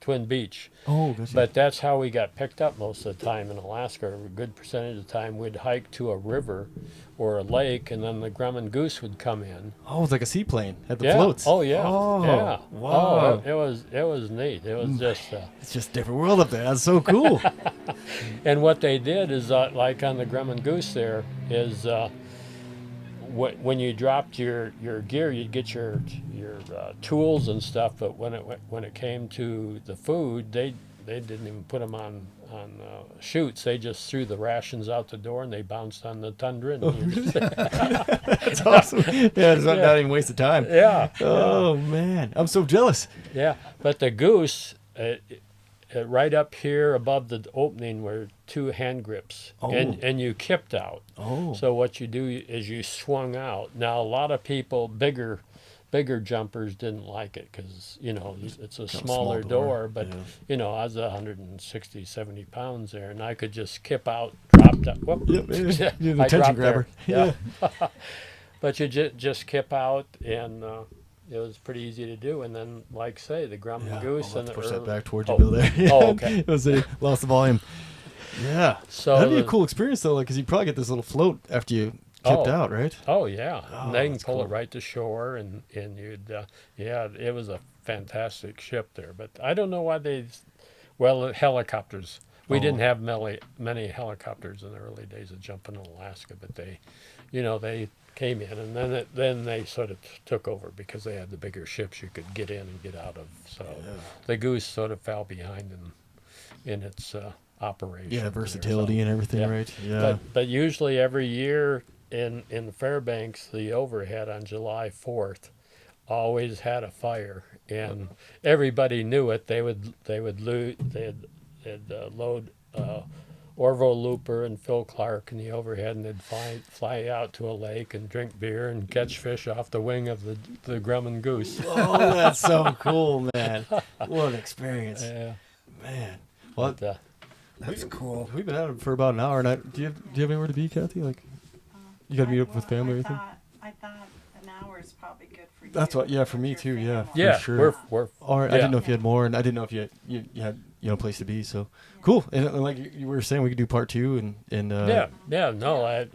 Speaker 2: Twin Beach.
Speaker 1: Oh, gotcha.
Speaker 2: But that's how we got picked up most of the time in Alaska. A good percentage of the time, we'd hike to a river or a lake, and then the Grumman Goose would come in.
Speaker 1: Oh, it's like a seaplane at the
Speaker 2: Yeah.
Speaker 1: floats.
Speaker 2: Oh yeah.
Speaker 1: Oh,
Speaker 2: Yeah.
Speaker 1: wow.
Speaker 2: Oh, it was neat. It was just.
Speaker 1: It's just a different world up there. That's so cool.
Speaker 2: And what they did is, like on the Grumman Goose, there is when you dropped your gear, you'd get your tools and stuff. But when it came to the food, they didn't even put them on chutes. They just threw the rations out the door and they bounced on the tundra. And
Speaker 1: That's awesome. Yeah, it's not even waste of time.
Speaker 2: yeah.
Speaker 1: Oh, man. I'm so jealous.
Speaker 2: Yeah, but the Goose, right up here above the opening were two hand grips,
Speaker 1: Oh.
Speaker 2: and you kipped out.
Speaker 1: Oh.
Speaker 2: So what you do is you swung out. Now a lot of people, bigger jumpers, didn't like it because it's a smaller
Speaker 1: small
Speaker 2: door.
Speaker 1: door,
Speaker 2: But
Speaker 1: yeah.
Speaker 2: I was 160, 70 pounds there, and I could just kip out, drop down. Whoop.
Speaker 1: Yep, yeah, the
Speaker 2: I
Speaker 1: attention
Speaker 2: dropped
Speaker 1: grabber.
Speaker 2: there. Yeah. But you just kip out, and it was pretty easy to do. And then, like say, the Grumman
Speaker 1: Yeah.
Speaker 2: Goose
Speaker 1: I'll
Speaker 2: and
Speaker 1: have
Speaker 2: the
Speaker 1: to push that back towards you,
Speaker 2: oh.
Speaker 1: Bill. There.
Speaker 2: Oh, okay.
Speaker 1: It was lost the volume. Yeah.
Speaker 2: So
Speaker 1: That'd be a
Speaker 2: the-
Speaker 1: cool experience though, because you probably get this little float after you kipped
Speaker 2: Oh.
Speaker 1: out, right?
Speaker 2: Oh yeah,
Speaker 1: Oh,
Speaker 2: and they can
Speaker 1: that's
Speaker 2: pull
Speaker 1: cool.
Speaker 2: it right to shore, and you'd it was a fantastic ship there. But I don't know why helicopters. We didn't have many helicopters in the early days of jumping in Alaska, but they came in, and then they sort of took over because they had the bigger ships you could get in and get out of. So the Goose sort of fell behind in its operation.
Speaker 1: Yeah,
Speaker 2: there,
Speaker 1: versatility
Speaker 2: so.
Speaker 1: and everything,
Speaker 2: Yeah.
Speaker 1: right? Yeah.
Speaker 2: But usually every year in Fairbanks, the overhead on July 4th always had a fire, and everybody knew it. They'd load Orville Looper and Phil Clark in the overhead, and they'd fly out to a lake and drink beer and catch fish off the wing of the Grumman Goose.
Speaker 1: Oh, that's so cool, man. What an experience.
Speaker 2: Yeah.
Speaker 1: Man. Well,
Speaker 2: But,
Speaker 3: That's cool.
Speaker 1: we've been at it for about an hour, and do you have anywhere to be, Kathy? Like, you got to meet up with family or anything?
Speaker 4: I thought an hour is probably good for you.
Speaker 1: That's what. Yeah, for me
Speaker 4: Your
Speaker 1: too. Yeah.
Speaker 4: family.
Speaker 2: yeah,
Speaker 1: sure.
Speaker 2: we're
Speaker 1: Or I
Speaker 2: Yeah.
Speaker 1: didn't know if you had more, and I didn't know if you had a place to be. So cool. And like you were saying, we could do part two, and
Speaker 2: no,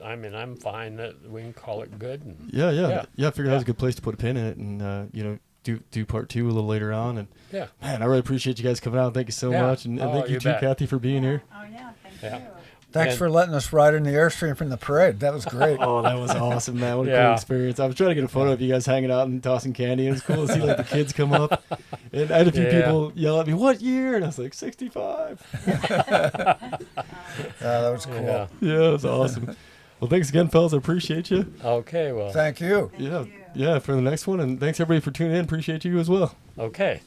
Speaker 2: I mean I'm fine that we can call it good. And
Speaker 1: yeah. I figured that was a
Speaker 2: Yeah.
Speaker 1: good place to put a pin in it, and do part two a little later on. And
Speaker 2: yeah.
Speaker 1: man, I really appreciate you guys coming out. Thank you so
Speaker 2: Yeah.
Speaker 1: much, and
Speaker 2: Oh,
Speaker 1: thank you
Speaker 2: you
Speaker 1: too,
Speaker 2: bet.
Speaker 1: Kathy, for being here.
Speaker 4: Oh yeah, thank
Speaker 2: Yeah.
Speaker 4: you.
Speaker 3: Thanks
Speaker 2: And-
Speaker 3: for letting us ride in the Airstream from the parade. That was great.
Speaker 1: Oh, that was awesome, man! What a cool
Speaker 2: Yeah.
Speaker 1: experience. I was trying to get a photo of you guys hanging out and tossing candy. It was cool to see like the kids come up, and I had a few
Speaker 2: Yeah.
Speaker 1: people yell at me, "What year?" And I was like, "65."
Speaker 3: That was cool.
Speaker 2: Yeah.
Speaker 1: Yeah, it was awesome. Well, thanks again, fellas. I appreciate you.
Speaker 2: Okay. Well.
Speaker 3: Thank you.
Speaker 4: Thank
Speaker 1: Yeah,
Speaker 4: you.
Speaker 1: yeah, for the next one, and thanks everybody for tuning in. Appreciate you as well.
Speaker 2: Okay.